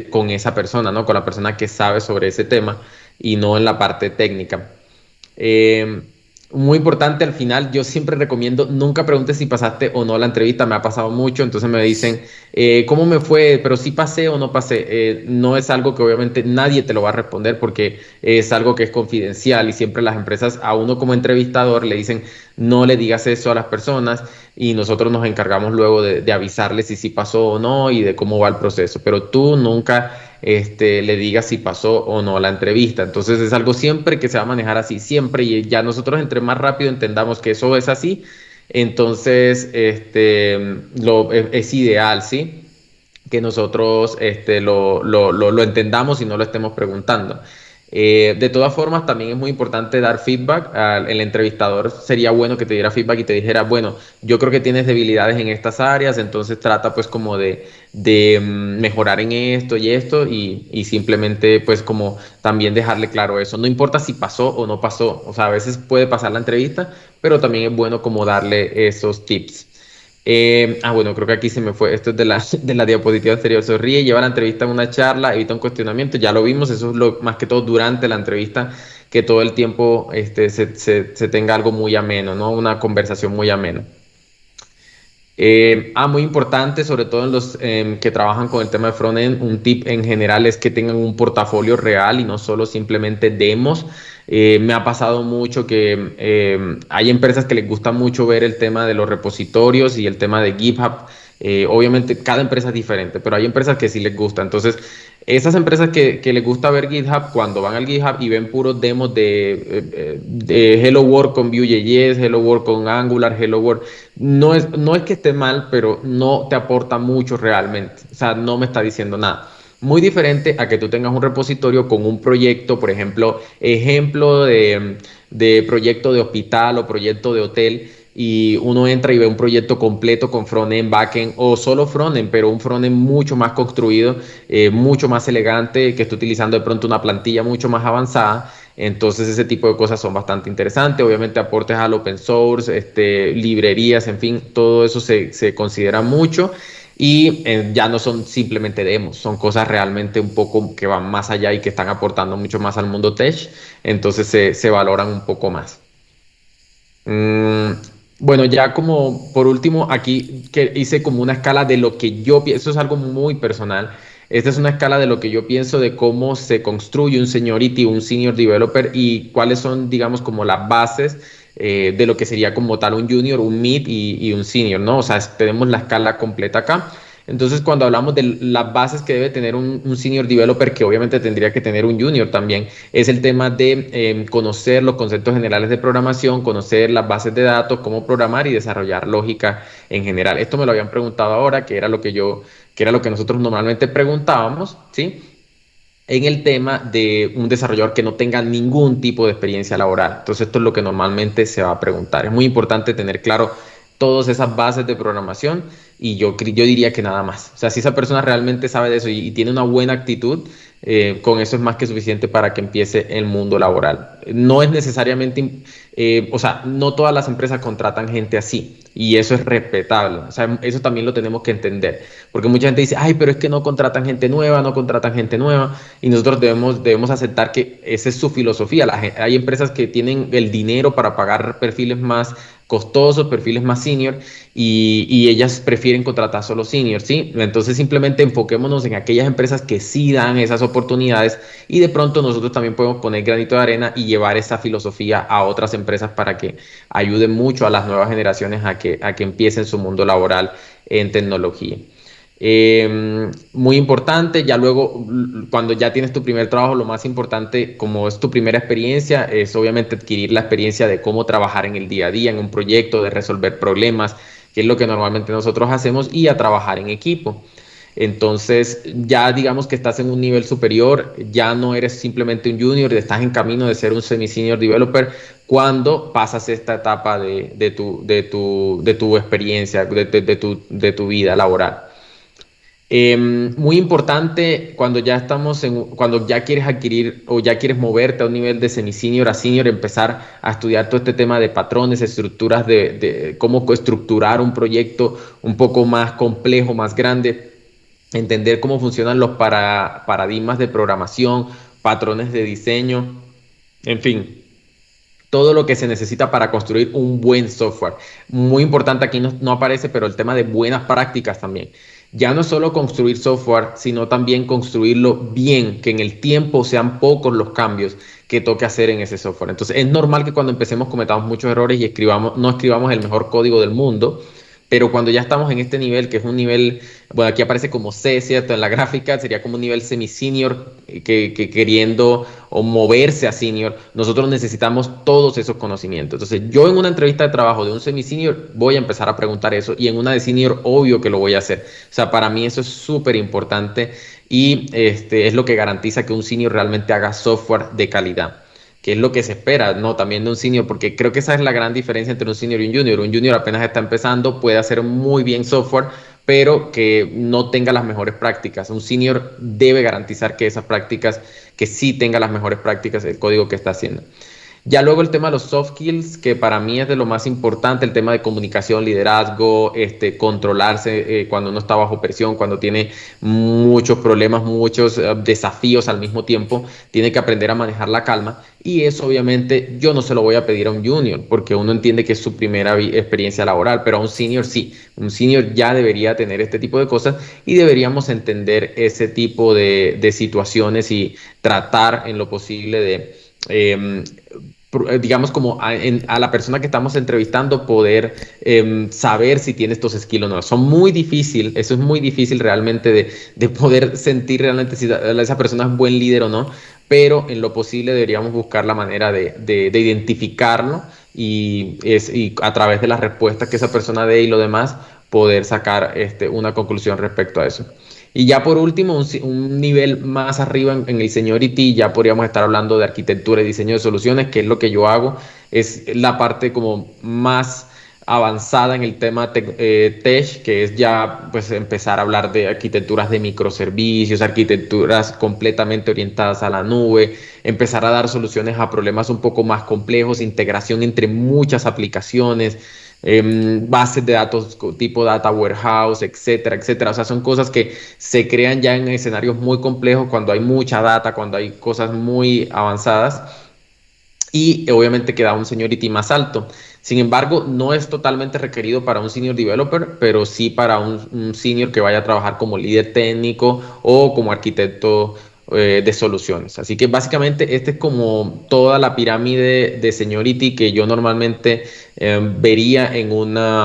con esa persona, ¿no? Con la persona que sabe sobre ese tema y no en la parte técnica. Eh, Muy importante al final, yo siempre recomiendo, nunca preguntes si pasaste o no la entrevista, me ha pasado mucho, entonces me dicen, ¿cómo me fue? Pero si pasé o no pasé. No es algo que obviamente nadie te lo va a responder porque es algo que es confidencial y siempre las empresas a uno como entrevistador le dicen, no le digas eso a las personas y nosotros nos encargamos luego de avisarles si sí pasó o no y de cómo va el proceso, pero tú nunca le diga si pasó o no la entrevista. Entonces es algo siempre que se va a manejar así, siempre, y ya nosotros entre más rápido entendamos que eso es así, entonces es ideal, ¿sí? Que nosotros lo entendamos y no lo estemos preguntando. De todas formas, también es muy importante dar feedback. El entrevistador sería bueno que te diera feedback y te dijera, bueno, yo creo que tienes debilidades en estas áreas, entonces trata pues como de mejorar en esto y simplemente pues como también dejarle claro eso. No importa si pasó o no pasó, o sea, a veces puede pasar la entrevista, pero también es bueno como darle esos tips. Bueno, creo que aquí se me fue. Esto es de la, de la diapositiva anterior. Sonríe, lleva la entrevista a una charla, evita un cuestionamiento. Ya lo vimos, eso es lo más que todo durante la entrevista, que todo el tiempo se tenga algo muy ameno, ¿no? Una conversación muy amena. Muy importante, sobre todo en los que trabajan con el tema de frontend, un tip en general es que tengan un portafolio real y no solo simplemente demos. Me ha pasado mucho que hay empresas que les gusta mucho ver el tema de los repositorios y el tema de GitHub. Obviamente cada empresa es diferente, pero hay empresas que sí les gusta. Entonces, esas empresas que les gusta ver GitHub, cuando van al GitHub y ven puros demos de Hello World con Vue.js, Hello World con Angular, Hello World, no es que esté mal, pero no te aporta mucho realmente. O sea, no me está diciendo nada. Muy diferente a que tú tengas un repositorio con un proyecto, por ejemplo de proyecto de hospital o proyecto de hotel, y uno entra y ve un proyecto completo con frontend, backend o solo frontend, pero un frontend mucho más construido, mucho más elegante, que esté utilizando de pronto una plantilla mucho más avanzada. Entonces ese tipo de cosas son bastante interesantes. Obviamente aportes al open source, librerías, en fin, todo eso se considera mucho y ya no son simplemente demos, son cosas realmente un poco que van más allá y que están aportando mucho más al mundo tech, entonces se valoran un poco más. Mm, bueno, ya como por último, aquí que hice como una escala de lo que yo pienso, eso es algo muy personal. Esta es una escala de lo que yo pienso de cómo se construye un seniority, un senior developer y cuáles son, digamos, como las bases de lo que sería como tal un junior, un mid y un senior, ¿no? O sea, tenemos la escala completa acá. Entonces, cuando hablamos de las bases que debe tener un senior developer, que obviamente tendría que tener un junior también, es el tema de conocer los conceptos generales de programación, conocer las bases de datos, cómo programar y desarrollar lógica en general. Esto me lo habían preguntado ahora, que era lo que nosotros normalmente preguntábamos, ¿sí? En el tema de un desarrollador que no tenga ningún tipo de experiencia laboral. Entonces, esto es lo que normalmente se va a preguntar. Es muy importante tener claro todas esas bases de programación y yo diría que nada más. O sea, si esa persona realmente sabe de eso y tiene una buena actitud, con eso es más que suficiente para que empiece el mundo laboral. No es necesariamente, o sea, no todas las empresas contratan gente así y eso es respetable. O sea, eso también lo tenemos que entender. Porque mucha gente dice, ay, pero es que no contratan gente nueva, no contratan gente nueva. Y nosotros debemos aceptar que esa es su filosofía. Hay empresas que tienen el dinero para pagar perfiles más costosos, perfiles más senior, y ellas prefieren contratar solo senior, ¿sí? Entonces simplemente enfoquémonos en aquellas empresas que sí dan esas oportunidades y de pronto nosotros también podemos poner granito de arena y llevar esa filosofía a otras empresas para que ayuden mucho a las nuevas generaciones a que empiecen su mundo laboral en tecnología. Muy importante, ya luego, cuando ya tienes tu primer trabajo, lo más importante, como es tu primera experiencia, es obviamente adquirir la experiencia de cómo trabajar en el día a día, en un proyecto, de resolver problemas, que es lo que normalmente nosotros hacemos, y a trabajar en equipo. Entonces, ya digamos que estás en un nivel superior, ya no eres simplemente un junior, estás en camino de ser un semi-senior developer cuando pasas esta etapa de tu experiencia, de tu vida laboral. Muy importante cuando ya cuando ya quieres adquirir o ya quieres moverte a un nivel de semi-senior a senior, empezar a estudiar todo este tema de patrones, estructuras de cómo estructurar un proyecto un poco más complejo, más grande, entender cómo funcionan los paradigmas de programación, patrones de diseño, en fin, todo lo que se necesita para construir un buen software. Muy importante, aquí no aparece, pero el tema de buenas prácticas también. Ya no es solo construir software, sino también construirlo bien, que en el tiempo sean pocos los cambios que toque hacer en ese software. Entonces, es normal que cuando empecemos cometamos muchos errores y no escribamos el mejor código del mundo, pero cuando ya estamos en este nivel, que es un nivel, bueno, aquí aparece como C, ¿cierto? En la gráfica sería como un nivel semi-senior, que queriendo o moverse a senior, nosotros necesitamos todos esos conocimientos. Entonces, yo en una entrevista de trabajo de un semi-senior voy a empezar a preguntar eso y en una de senior, obvio que lo voy a hacer. O sea, para mí eso es súper importante y es lo que garantiza que un senior realmente haga software de calidad, que es lo que se espera, ¿no? También de un senior, porque creo que esa es la gran diferencia entre un senior y un junior. Un junior apenas está empezando, puede hacer muy bien software, pero que no tenga las mejores prácticas. Un senior debe garantizar que esas prácticas, que sí tenga las mejores prácticas el código que está haciendo. Ya luego el tema de los soft skills, que para mí es de lo más importante, el tema de comunicación, liderazgo, controlarse cuando uno está bajo presión, cuando tiene muchos problemas, muchos desafíos al mismo tiempo, tiene que aprender a manejar la calma. Y eso obviamente yo no se lo voy a pedir a un junior, porque uno entiende que es su primera experiencia laboral, pero a un senior sí. Un senior ya debería tener este tipo de cosas y deberíamos entender ese tipo de situaciones y tratar en lo posible de eh, digamos, como a la persona que estamos entrevistando poder saber si tiene estos skills o no. Son muy difícil, eso es muy difícil realmente de poder sentir realmente si esa persona es buen líder o no, pero en lo posible deberíamos buscar la manera de identificarlo y a través de las respuestas que esa persona dé y lo demás, poder sacar una conclusión respecto a eso. Y ya por último, un nivel más arriba en el seniority, ya podríamos estar hablando de arquitectura y diseño de soluciones, que es lo que yo hago, es la parte como más avanzada en el tema tech, que es ya pues empezar a hablar de arquitecturas de microservicios, arquitecturas completamente orientadas a la nube, empezar a dar soluciones a problemas un poco más complejos, integración entre muchas aplicaciones, bases de datos tipo data warehouse, etcétera, etcétera. O sea, son cosas que se crean ya en escenarios muy complejos cuando hay mucha data, cuando hay cosas muy avanzadas y obviamente queda un seniority más alto. Sin embargo, no es totalmente requerido para un senior developer, pero sí para un senior que vaya a trabajar como líder técnico o como arquitecto de soluciones. Así que básicamente este es como toda la pirámide de seniority que yo normalmente vería en un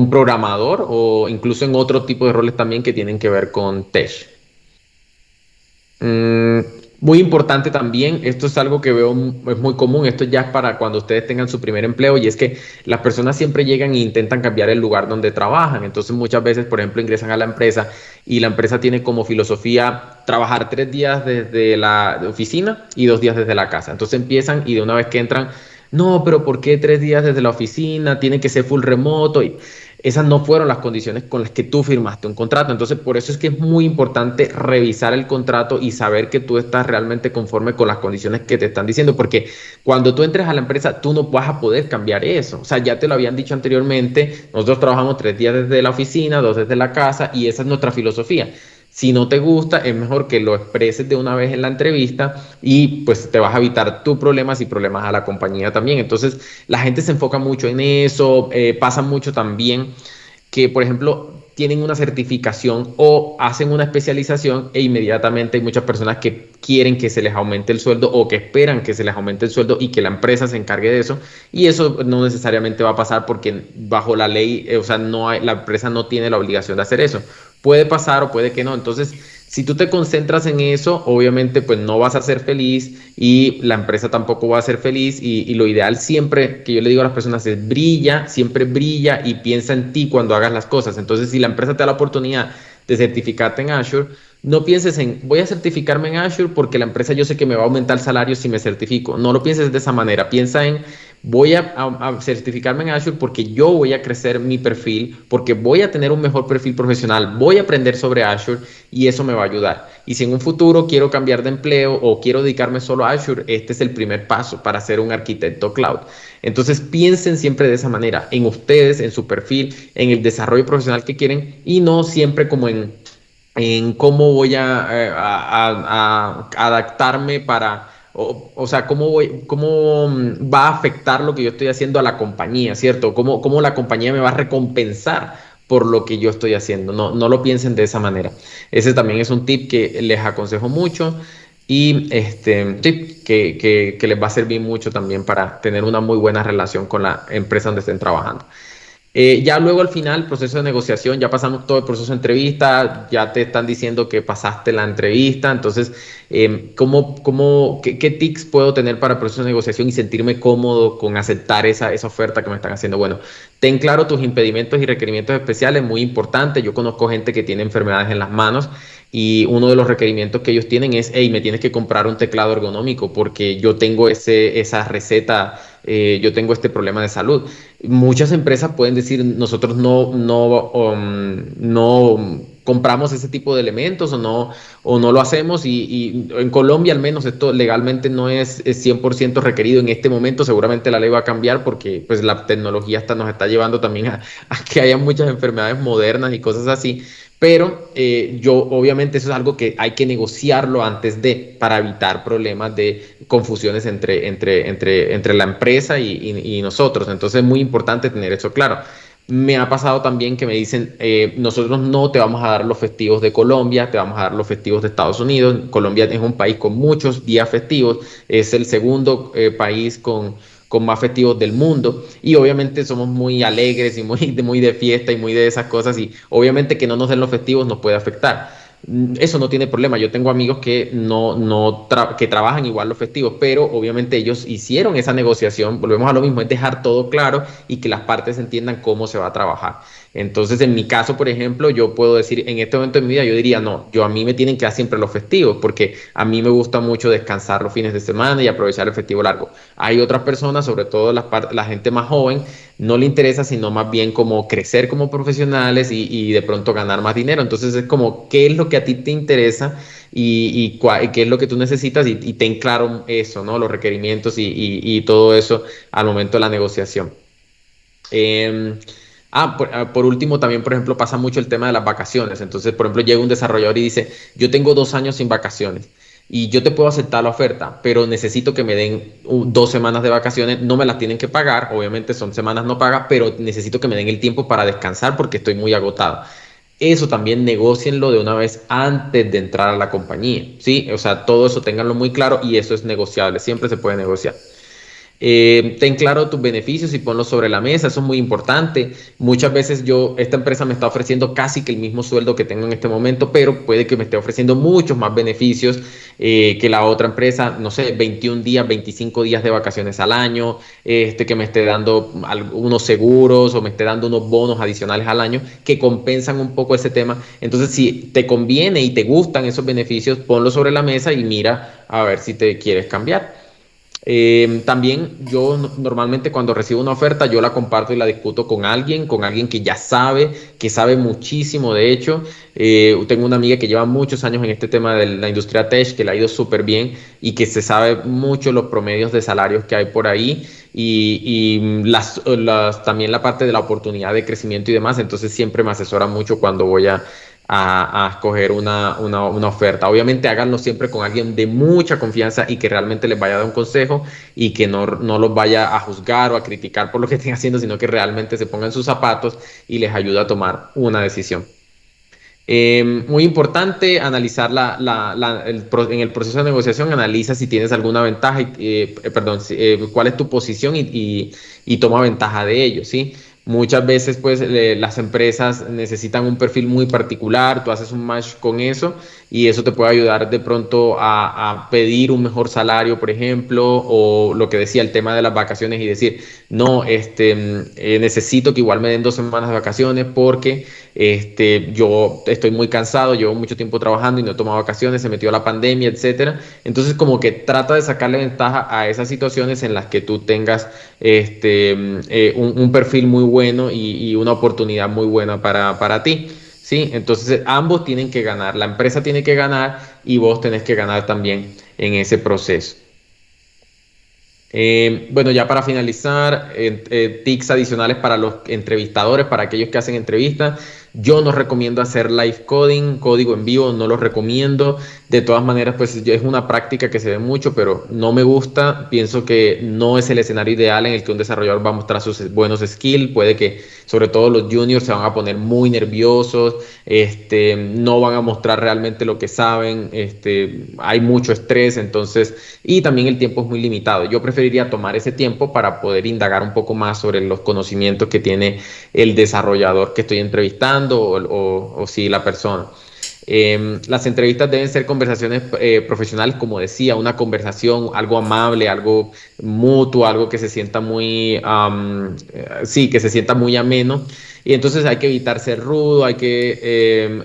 programador o incluso en otro tipo de roles también que tienen que ver con tech. Mm, muy importante también, esto es algo que veo, es muy común, esto ya es para cuando ustedes tengan su primer empleo y es que las personas siempre llegan e intentan cambiar el lugar donde trabajan. Entonces muchas veces, por ejemplo, ingresan a la empresa y la empresa tiene como filosofía trabajar 3 días desde la oficina y 2 días desde la casa. Entonces empiezan y de una vez que entran, no, pero ¿por qué 3 días desde la oficina? Tiene que ser full remoto. Y esas no fueron las condiciones con las que tú firmaste un contrato. Entonces, por eso es que es muy importante revisar el contrato y saber que tú estás realmente conforme con las condiciones que te están diciendo, porque cuando tú entres a la empresa, tú no vas a poder cambiar eso. O sea, ya te lo habían dicho anteriormente, nosotros trabajamos 3 días desde la oficina, 2 desde la casa, y esa es nuestra filosofía. Si no te gusta, es mejor que lo expreses de una vez en la entrevista y pues te vas a evitar tus problemas y problemas a la compañía también. Entonces, la gente se enfoca mucho en eso, pasa mucho también que, por ejemplo, tienen una certificación o hacen una especialización e inmediatamente hay muchas personas que quieren que se les aumente el sueldo o que esperan que se les aumente el sueldo y que la empresa se encargue de eso. Y eso no necesariamente va a pasar porque bajo la ley, o sea, no hay, la empresa no tiene la obligación de hacer eso. Puede pasar o puede que no. Entonces, si tú te concentras en eso, obviamente pues no vas a ser feliz y la empresa tampoco va a ser feliz y lo ideal siempre que yo le digo a las personas es brilla, siempre brilla y piensa en ti cuando hagas las cosas. Entonces, si la empresa te da la oportunidad de certificarte en Azure, no pienses en voy a certificarme en Azure porque la empresa yo sé que me va a aumentar el salario si me certifico. No lo pienses de esa manera, piensa en voy a certificarme en Azure porque yo voy a crecer mi perfil, porque voy a tener un mejor perfil profesional, voy a aprender sobre Azure y eso me va a ayudar. Y si en un futuro quiero cambiar de empleo o quiero dedicarme solo a Azure, este es el primer paso para ser un arquitecto cloud. Entonces piensen siempre de esa manera, en ustedes, en su perfil, en el desarrollo profesional que quieren y no siempre como en cómo voy a adaptarme para, o sea, cómo va a afectar lo que yo estoy haciendo a la compañía, ¿cierto? Cómo la compañía me va a recompensar por lo que yo estoy haciendo. No, no lo piensen de esa manera. Ese también es un tip que les aconsejo mucho y tip que les va a servir mucho también para tener una muy buena relación con la empresa donde estén trabajando. Ya luego al final, proceso de negociación, ya pasamos todo el proceso de entrevista, ya te están diciendo que pasaste la entrevista, entonces, qué tips puedo tener para el proceso de negociación y sentirme cómodo con aceptar esa oferta que me están haciendo? Bueno, ten claro tus impedimentos y requerimientos especiales, muy importante. Yo conozco gente que tiene enfermedades en las manos y uno de los requerimientos que ellos tienen es, hey, me tienes que comprar un teclado ergonómico porque yo tengo esa receta, yo tengo este problema de salud. Muchas empresas pueden decir, nosotros no compramos ese tipo de elementos o no lo hacemos y en Colombia al menos esto legalmente no es 100% requerido en este momento, seguramente la ley va a cambiar porque pues la tecnología hasta nos está llevando también a que haya muchas enfermedades modernas y cosas así, pero yo obviamente eso es algo que hay que negociarlo antes de, para evitar problemas de confusiones entre la empresa y nosotros, entonces es muy importante tener eso claro. Me ha pasado también que me dicen, nosotros no te vamos a dar los festivos de Colombia, te vamos a dar los festivos de Estados Unidos. Colombia es un país con muchos días festivos, es el segundo país con más festivos del mundo y obviamente somos muy alegres y muy de fiesta y muy de esas cosas y obviamente que no nos den los festivos nos puede afectar. Eso no tiene problema. Yo tengo amigos que que trabajan igual los festivos, pero obviamente ellos hicieron esa negociación. Volvemos a lo mismo, es dejar todo claro y que las partes entiendan cómo se va a trabajar. Entonces, en mi caso, por ejemplo, yo puedo decir, en este momento de mi vida, yo diría, no, a mí me tienen que dar siempre los festivos, porque a mí me gusta mucho descansar los fines de semana y aprovechar el festivo largo. Hay otras personas, sobre todo la gente más joven, no le interesa, sino más bien como crecer como profesionales y de pronto ganar más dinero. Entonces es como, ¿qué es lo que a ti te interesa y qué es lo que tú necesitas? Y ten claro eso, ¿no? Los requerimientos y todo eso al momento de la negociación. Eh, por último, también, por ejemplo, pasa mucho el tema de las vacaciones. Entonces, por ejemplo, llega un desarrollador y dice, yo tengo 2 años sin vacaciones y yo te puedo aceptar la oferta, pero necesito que me den 2 semanas de vacaciones. No me las tienen que pagar, obviamente son semanas no pagas, pero necesito que me den el tiempo para descansar porque estoy muy agotado. Eso también negocienlo de una vez antes de entrar a la compañía, ¿sí? O sea, todo eso ténganlo muy claro y eso es negociable, siempre se puede negociar. Ten claro tus beneficios y ponlos sobre la mesa, eso es muy importante. Muchas veces esta empresa me está ofreciendo casi que el mismo sueldo que tengo en este momento, pero puede que me esté ofreciendo muchos más beneficios que la otra empresa, no sé, 21 días, 25 días de vacaciones al año, que me esté dando unos seguros o me esté dando unos bonos adicionales al año que compensan un poco ese tema. Entonces, si te conviene y te gustan esos beneficios, ponlos sobre la mesa y mira a ver si te quieres cambiar. También yo normalmente cuando recibo una oferta yo la comparto y la discuto con alguien que ya sabe, que sabe muchísimo de hecho. Tengo una amiga que lleva muchos años en este tema de la industria tech, que le ha ido súper bien y que se sabe mucho los promedios de salarios que hay por ahí y también la parte de la oportunidad de crecimiento y demás. Entonces siempre me asesora mucho cuando voy a escoger una oferta. Obviamente háganlo siempre con alguien de mucha confianza y que realmente les vaya a dar un consejo y que no los vaya a juzgar o a criticar por lo que estén haciendo, sino que realmente se pongan sus zapatos y les ayuda a tomar una decisión. Muy importante analizar en el proceso de negociación, analiza si tienes alguna ventaja, perdón, cuál es tu posición y toma ventaja de ello, ¿sí? Muchas veces, pues, las empresas necesitan un perfil muy particular, tú haces un match con eso y eso te puede ayudar de pronto a pedir un mejor salario, por ejemplo, o lo que decía, el tema de las vacaciones y decir, no, necesito que igual me den 2 semanas de vacaciones porque yo estoy muy cansado, llevo mucho tiempo trabajando y no he tomado vacaciones, se metió la pandemia, etcétera. Entonces, como que trata de sacarle ventaja a esas situaciones en las que tú tengas un perfil muy bueno y una oportunidad muy buena para ti. ¿Sí? Entonces, ambos tienen que ganar, la empresa tiene que ganar y vos tenés que ganar también en ese proceso. Bueno, ya para finalizar, tips adicionales para los entrevistadores, para aquellos que hacen entrevistas. Yo no recomiendo hacer live coding, código en vivo, no lo recomiendo. De todas maneras, pues es una práctica que se ve mucho, pero no me gusta. Pienso que no es el escenario ideal en el que un desarrollador va a mostrar sus buenos skills. Puede que, sobre todo los juniors, se van a poner muy nerviosos, no van a mostrar realmente lo que saben, hay mucho estrés, entonces, y también el tiempo es muy limitado. Yo preferiría tomar ese tiempo para poder indagar un poco más sobre los conocimientos que tiene el desarrollador que estoy entrevistando o si la persona. Las entrevistas deben ser conversaciones profesionales, como decía, una conversación, algo amable, algo mutuo, algo que se sienta sí, que se sienta muy ameno. Y entonces hay que evitar ser rudo, hay que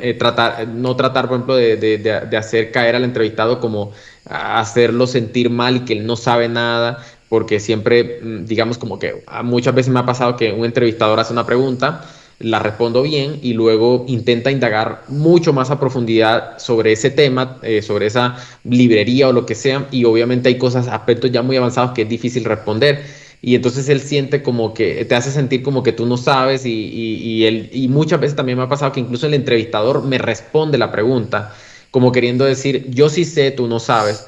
no tratar, por ejemplo, de hacer caer al entrevistado como hacerlo sentir mal y que él no sabe nada, porque siempre, digamos, como que muchas veces me ha pasado que un entrevistador hace una pregunta la respondo bien y luego intenta indagar mucho más a profundidad sobre ese tema, sobre esa librería o lo que sea, y obviamente hay cosas, aspectos ya muy avanzados que es difícil responder. Y entonces él siente como que te hace sentir como que tú no sabes y muchas veces también me ha pasado que incluso el entrevistador me responde la pregunta como queriendo decir, yo sí sé, tú no sabes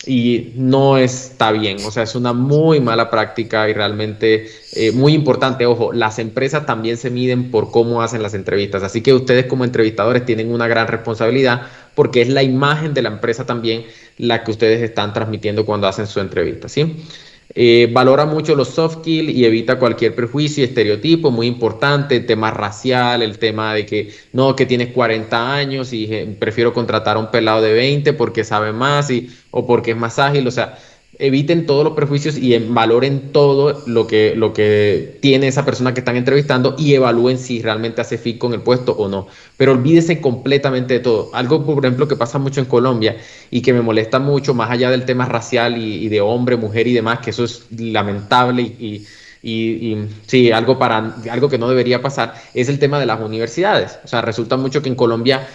y no está bien, o sea, es una muy mala práctica y realmente muy importante. Ojo, las empresas también se miden por cómo hacen las entrevistas, así que ustedes como entrevistadores tienen una gran responsabilidad porque es la imagen de la empresa también la que ustedes están transmitiendo cuando hacen su entrevista, ¿sí? Valora mucho los soft skills y evita cualquier prejuicio y estereotipo, muy importante, el tema racial, el tema de que no, que tienes 40 años y prefiero contratar a un pelado de 20 porque sabe más o porque es más ágil, o sea, eviten todos los prejuicios y valoren todo lo que tiene esa persona que están entrevistando y evalúen si realmente hace fit con el puesto o no. Pero olvídese completamente de todo. Algo, por ejemplo, que pasa mucho en Colombia y que me molesta mucho, más allá del tema racial y de hombre, mujer y demás, que eso es lamentable sí, algo que no debería pasar, es el tema de las universidades. O sea, resulta mucho que en Colombia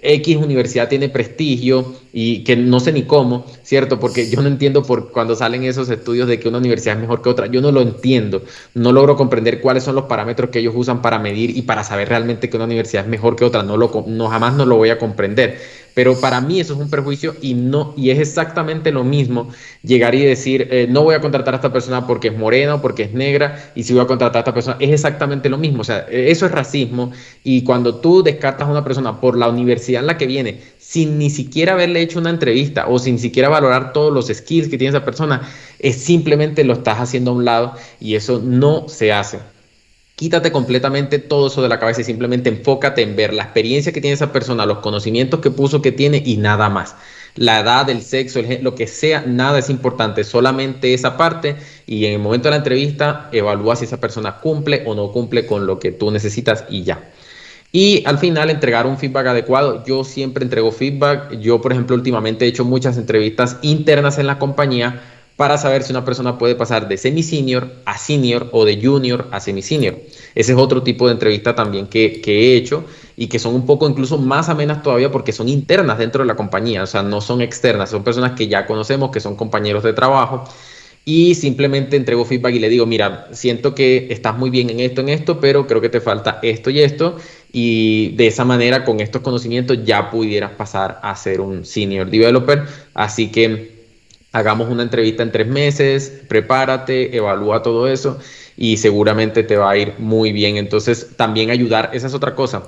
X universidad tiene prestigio y que no sé ni cómo, ¿cierto? Porque yo no entiendo por cuando salen esos estudios de que una universidad es mejor que otra, yo no lo entiendo, no logro comprender cuáles son los parámetros que ellos usan para medir y para saber realmente que una universidad es mejor que otra, jamás no lo voy a comprender. Pero para mí eso es un perjuicio y es exactamente lo mismo llegar y decir, no voy a contratar a esta persona porque es morena o porque es negra, y si voy a contratar a esta persona, es exactamente lo mismo. O sea, eso es racismo, y cuando tú descartas a una persona por la universidad en la que viene, sin ni siquiera haberle hecho una entrevista o sin siquiera valorar todos los skills que tiene esa persona, es simplemente lo estás haciendo a un lado y eso no se hace. Quítate completamente todo eso de la cabeza y simplemente enfócate en ver la experiencia que tiene esa persona, los conocimientos que puso que tiene y nada más. La edad, el sexo, lo que sea, nada es importante, solamente esa parte, y en el momento de la entrevista evalúa si esa persona cumple o no cumple con lo que tú necesitas y ya. Y al final entregar un feedback adecuado. Yo siempre entrego feedback. Yo, por ejemplo, últimamente he hecho muchas entrevistas internas en la compañía para saber si una persona puede pasar de semi-senior a senior o de junior a semi-senior. Ese es otro tipo de entrevista también que he hecho y que son un poco incluso más amenas todavía porque son internas dentro de la compañía, o sea, no son externas, son personas que ya conocemos, que son compañeros de trabajo y simplemente entrego feedback y le digo, mira, siento que estás muy bien en esto, pero creo que te falta esto y esto, y de esa manera, con estos conocimientos, ya pudieras pasar a ser un senior developer, así que hagamos una entrevista en 3 meses, prepárate, evalúa todo eso y seguramente te va a ir muy bien. Entonces, también ayudar, esa es otra cosa,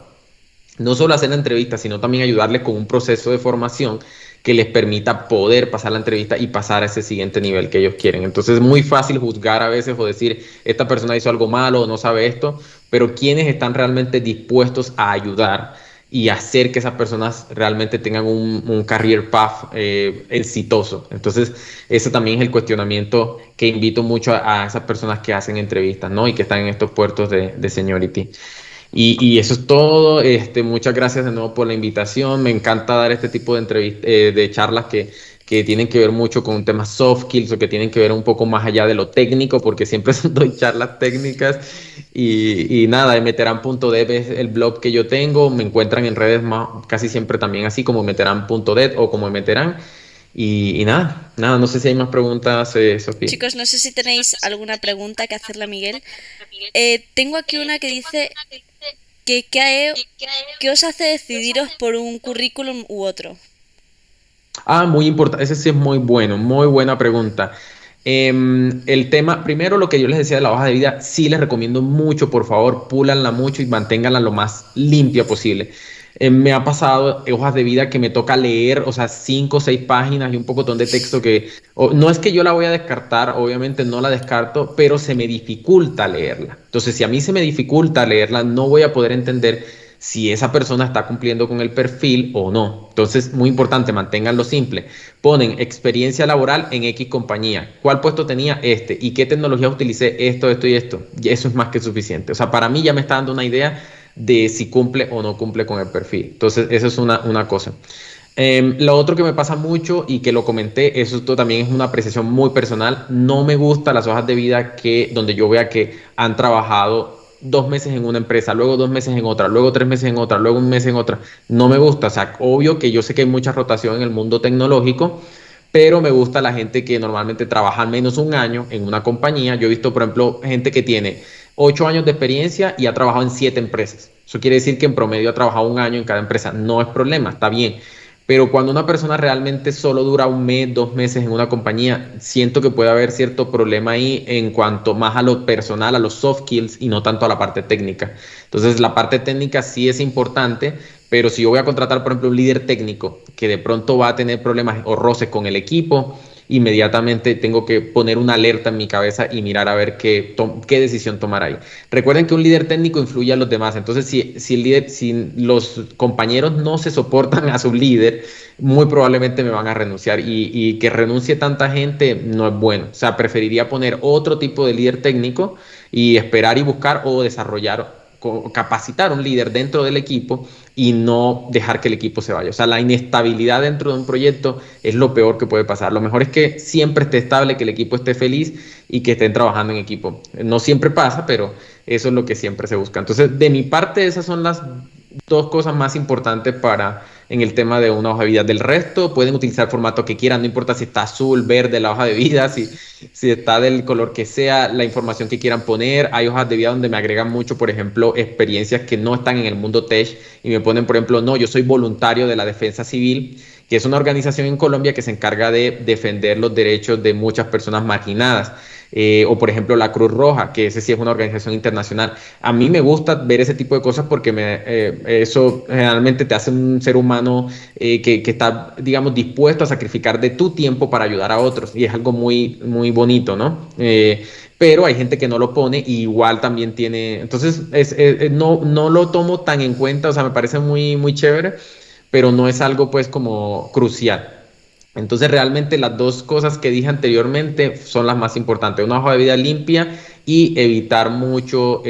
no solo hacer la entrevista, sino también ayudarles con un proceso de formación que les permita poder pasar la entrevista y pasar a ese siguiente nivel que ellos quieren. Entonces es muy fácil juzgar a veces o decir, esta persona hizo algo malo o no sabe esto, pero quienes están realmente dispuestos a ayudar y hacer que esas personas realmente tengan un career path exitoso. Entonces, ese también es el cuestionamiento que invito mucho a esas personas que hacen entrevistas, ¿no? Y que están en estos puertos de seniority. Y eso es todo. Muchas gracias de nuevo por la invitación. Me encanta dar este tipo de de charlas que tienen que ver mucho con temas soft skills o que tienen que ver un poco más allá de lo técnico, porque siempre doy charlas técnicas. Y nada, meteran.dev es el blog que yo tengo. Me encuentran en redes casi siempre también así como meteran.dev o como meteran. Y nada, no sé si hay más preguntas, Sofía. Chicos, no sé si tenéis alguna pregunta que hacerle a Miguel. Tengo aquí una que dice ¿qué os hace decidiros por un currículum u otro? Muy importante, ese sí es muy bueno, muy buena pregunta. El tema, primero lo que yo les decía de la hoja de vida, sí les recomiendo mucho, por favor, púlanla mucho y manténganla lo más limpia posible. Me ha pasado hojas de vida que me toca leer, o sea, 5 o 6 páginas y un pocotón de texto no es que yo la voy a descartar, obviamente no la descarto, pero se me dificulta leerla. Entonces, si a mí se me dificulta leerla, no voy a poder entender si esa persona está cumpliendo con el perfil o no. Entonces, muy importante, manténganlo simple. Ponen experiencia laboral en X compañía. ¿Cuál puesto tenía este? ¿Y qué tecnología utilicé? Esto y esto. Y eso es más que suficiente. O sea, para mí ya me está dando una idea de si cumple o no cumple con el perfil. Entonces, eso es una cosa. Lo otro que me pasa mucho y que lo comenté, eso también es una apreciación muy personal. No me gustan las hojas de vida donde yo vea que han trabajado 2 meses en una empresa, luego 2 meses en otra, luego 3 meses en otra, luego un mes en otra. No me gusta, o sea, obvio que yo sé que hay mucha rotación en el mundo tecnológico, pero me gusta la gente que normalmente trabaja al menos un año en una compañía. Yo he visto, por ejemplo, gente que tiene 8 años de experiencia y ha trabajado en 7 empresas. Eso quiere decir que en promedio ha trabajado un año en cada empresa. No es problema, está bien. Pero cuando una persona realmente solo dura un mes, 2 meses en una compañía, siento que puede haber cierto problema ahí en cuanto más a lo personal, a los soft skills y no tanto a la parte técnica. Entonces, la parte técnica sí es importante, pero si yo voy a contratar, por ejemplo, un líder técnico que de pronto va a tener problemas o roces con el equipo, inmediatamente tengo que poner una alerta en mi cabeza y mirar a ver qué decisión tomar ahí. Recuerden que un líder técnico influye a los demás, entonces si los compañeros no se soportan a su líder, muy probablemente me van a renunciar y que renuncie tanta gente no es bueno. O sea, preferiría poner otro tipo de líder técnico y esperar y buscar o desarrollar, capacitar un líder dentro del equipo y no dejar que el equipo se vaya. O sea, la inestabilidad dentro de un proyecto es lo peor que puede pasar. Lo mejor es que siempre esté estable, que el equipo esté feliz y que estén trabajando en equipo. No siempre pasa, pero eso es lo que siempre se busca. Entonces, de mi parte, esas son las dos cosas más importantes para en el tema de una hoja de vida. Del resto, pueden utilizar el formato que quieran, no importa si está azul, verde la hoja de vida, si está del color que sea, la información que quieran poner. Hay hojas de vida donde me agregan mucho, por ejemplo, experiencias que no están en el mundo tech y me ponen, por ejemplo, no, yo soy voluntario de la Defensa Civil, que es una organización en Colombia que se encarga de defender los derechos de muchas personas marginadas. O por ejemplo la Cruz Roja, que ese sí es una organización internacional. A mí me gusta ver ese tipo de cosas porque eso generalmente te hace un ser humano que está, digamos, dispuesto a sacrificar de tu tiempo para ayudar a otros y es algo muy, muy bonito, ¿no? Pero hay gente que no lo pone y igual también tiene, entonces no lo tomo tan en cuenta, o sea, me parece muy, muy chévere, pero no es algo pues como crucial. Entonces realmente las dos cosas que dije anteriormente son las más importantes, una hoja de vida limpia y evitar mucho,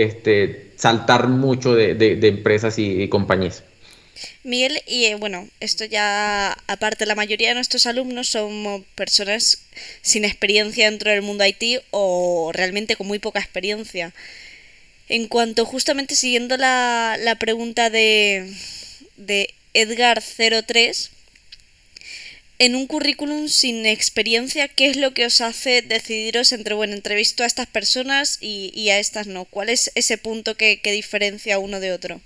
saltar mucho de empresas y compañías. Miguel, y bueno, esto ya aparte, la mayoría de nuestros alumnos somos personas sin experiencia dentro del mundo IT o realmente con muy poca experiencia. En cuanto justamente siguiendo la pregunta de Edgar03, en un currículum sin experiencia, ¿qué es lo que os hace decidiros entre, bueno, entrevisto a estas personas y a estas no? ¿Cuál es ese punto que diferencia uno de otro?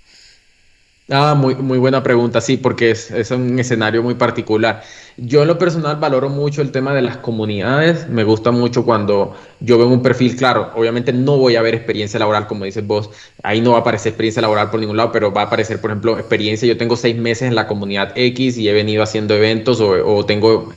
Ah, muy, muy buena pregunta, sí, porque es un escenario muy particular. Yo en lo personal valoro mucho el tema de las comunidades. Me gusta mucho cuando yo veo un perfil, claro, obviamente no voy a ver experiencia laboral, como dices vos, ahí no va a aparecer experiencia laboral por ningún lado, pero va a aparecer, por ejemplo, experiencia. Yo tengo 6 meses en la comunidad X y he venido haciendo eventos o tengo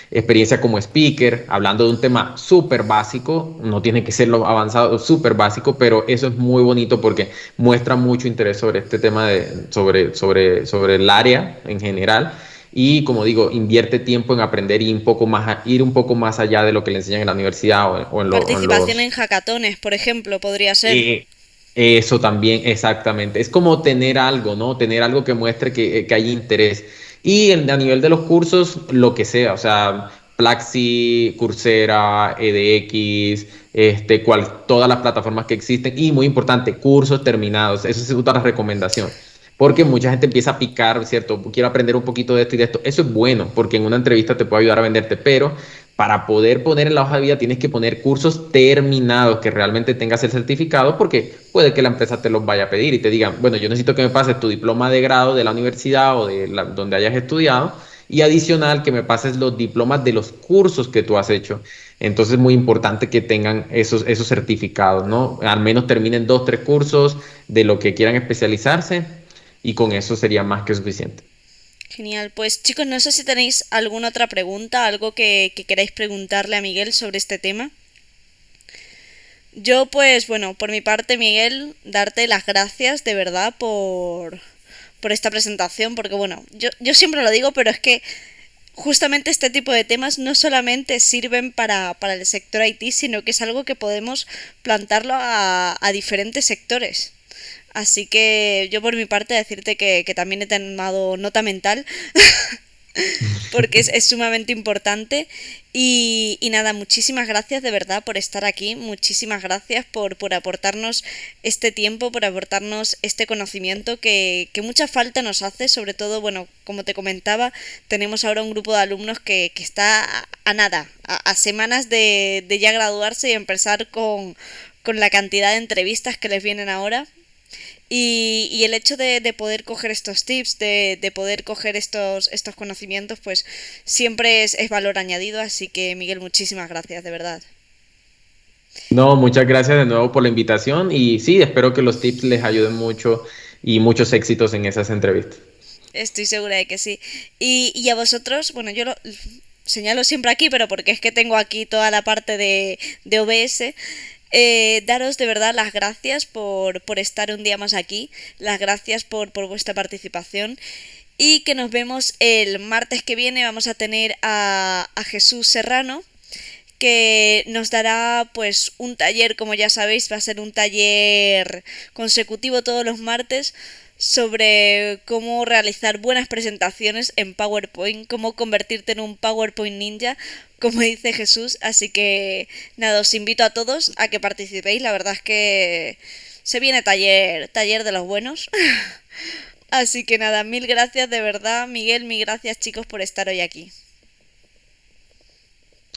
experiencia como speaker, hablando de un tema súper básico, no tiene que ser lo avanzado, súper básico, pero eso es muy bonito porque muestra mucho interés sobre este tema sobre el área en general. Y como digo, invierte tiempo en aprender y ir un poco más allá de lo que le enseñan en la universidad o en Participación los en hackatones, por ejemplo, podría ser. eh, eso también, exactamente. Es como tener algo, ¿no? Tener algo que muestre que hay interés. Y a nivel de los cursos, lo que sea, o sea, Plaxi, Coursera, edX, todas las plataformas que existen. Y muy importante, cursos terminados. Eso es otra recomendación. Porque mucha gente empieza a picar, ¿cierto? Quiero aprender un poquito de esto y de esto. Eso es bueno, porque en una entrevista te puede ayudar a venderte, pero para poder poner en la hoja de vida tienes que poner cursos terminados, que realmente tengas el certificado, porque puede que la empresa te los vaya a pedir y te digan, bueno, yo necesito que me pases tu diploma de grado de la universidad o donde hayas estudiado, y adicional que me pases los diplomas de los cursos que tú has hecho. Entonces es muy importante que tengan esos certificados, ¿no? Al menos terminen 2, 3 cursos de lo que quieran especializarse y con eso sería más que suficiente. Genial. Pues chicos, no sé si tenéis alguna otra pregunta, algo que queráis preguntarle a Miguel sobre este tema. Yo, pues bueno, por mi parte, Miguel, darte las gracias de verdad por esta presentación, porque bueno, yo siempre lo digo, pero es que justamente este tipo de temas no solamente sirven para el sector IT, sino que es algo que podemos plantarlo a diferentes sectores. Así que yo por mi parte decirte que también he tomado nota mental porque es sumamente importante. Y nada, muchísimas gracias de verdad por estar aquí, muchísimas gracias por aportarnos este tiempo, por aportarnos este conocimiento que mucha falta nos hace, sobre todo, bueno, como te comentaba, tenemos ahora un grupo de alumnos que está a nada, a semanas de ya graduarse y empezar con la cantidad de entrevistas que les vienen ahora. Y el hecho de poder coger estos tips, de poder coger estos conocimientos, pues siempre es valor añadido. Así que, Miguel, muchísimas gracias, de verdad. No, muchas gracias de nuevo por la invitación y sí, espero que los tips les ayuden mucho y muchos éxitos en esas entrevistas. Estoy segura de que sí. Y a vosotros, bueno, yo lo señalo siempre aquí, pero porque es que tengo aquí toda la parte de OBS. Daros de verdad las gracias por estar un día más aquí, las gracias por vuestra participación y que nos vemos el martes que viene. Vamos a tener a Jesús Serrano que nos dará pues un taller, como ya sabéis, va a ser un taller consecutivo todos los martes sobre cómo realizar buenas presentaciones en PowerPoint, cómo convertirte en un PowerPoint ninja, como dice Jesús. Así que nada, os invito a todos a que participéis. La verdad es que se viene taller de los buenos. Así que nada, mil gracias de verdad, Miguel, mil gracias chicos por estar hoy aquí.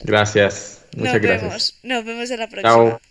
Gracias, muchas gracias. Nos vemos en la próxima. Chao.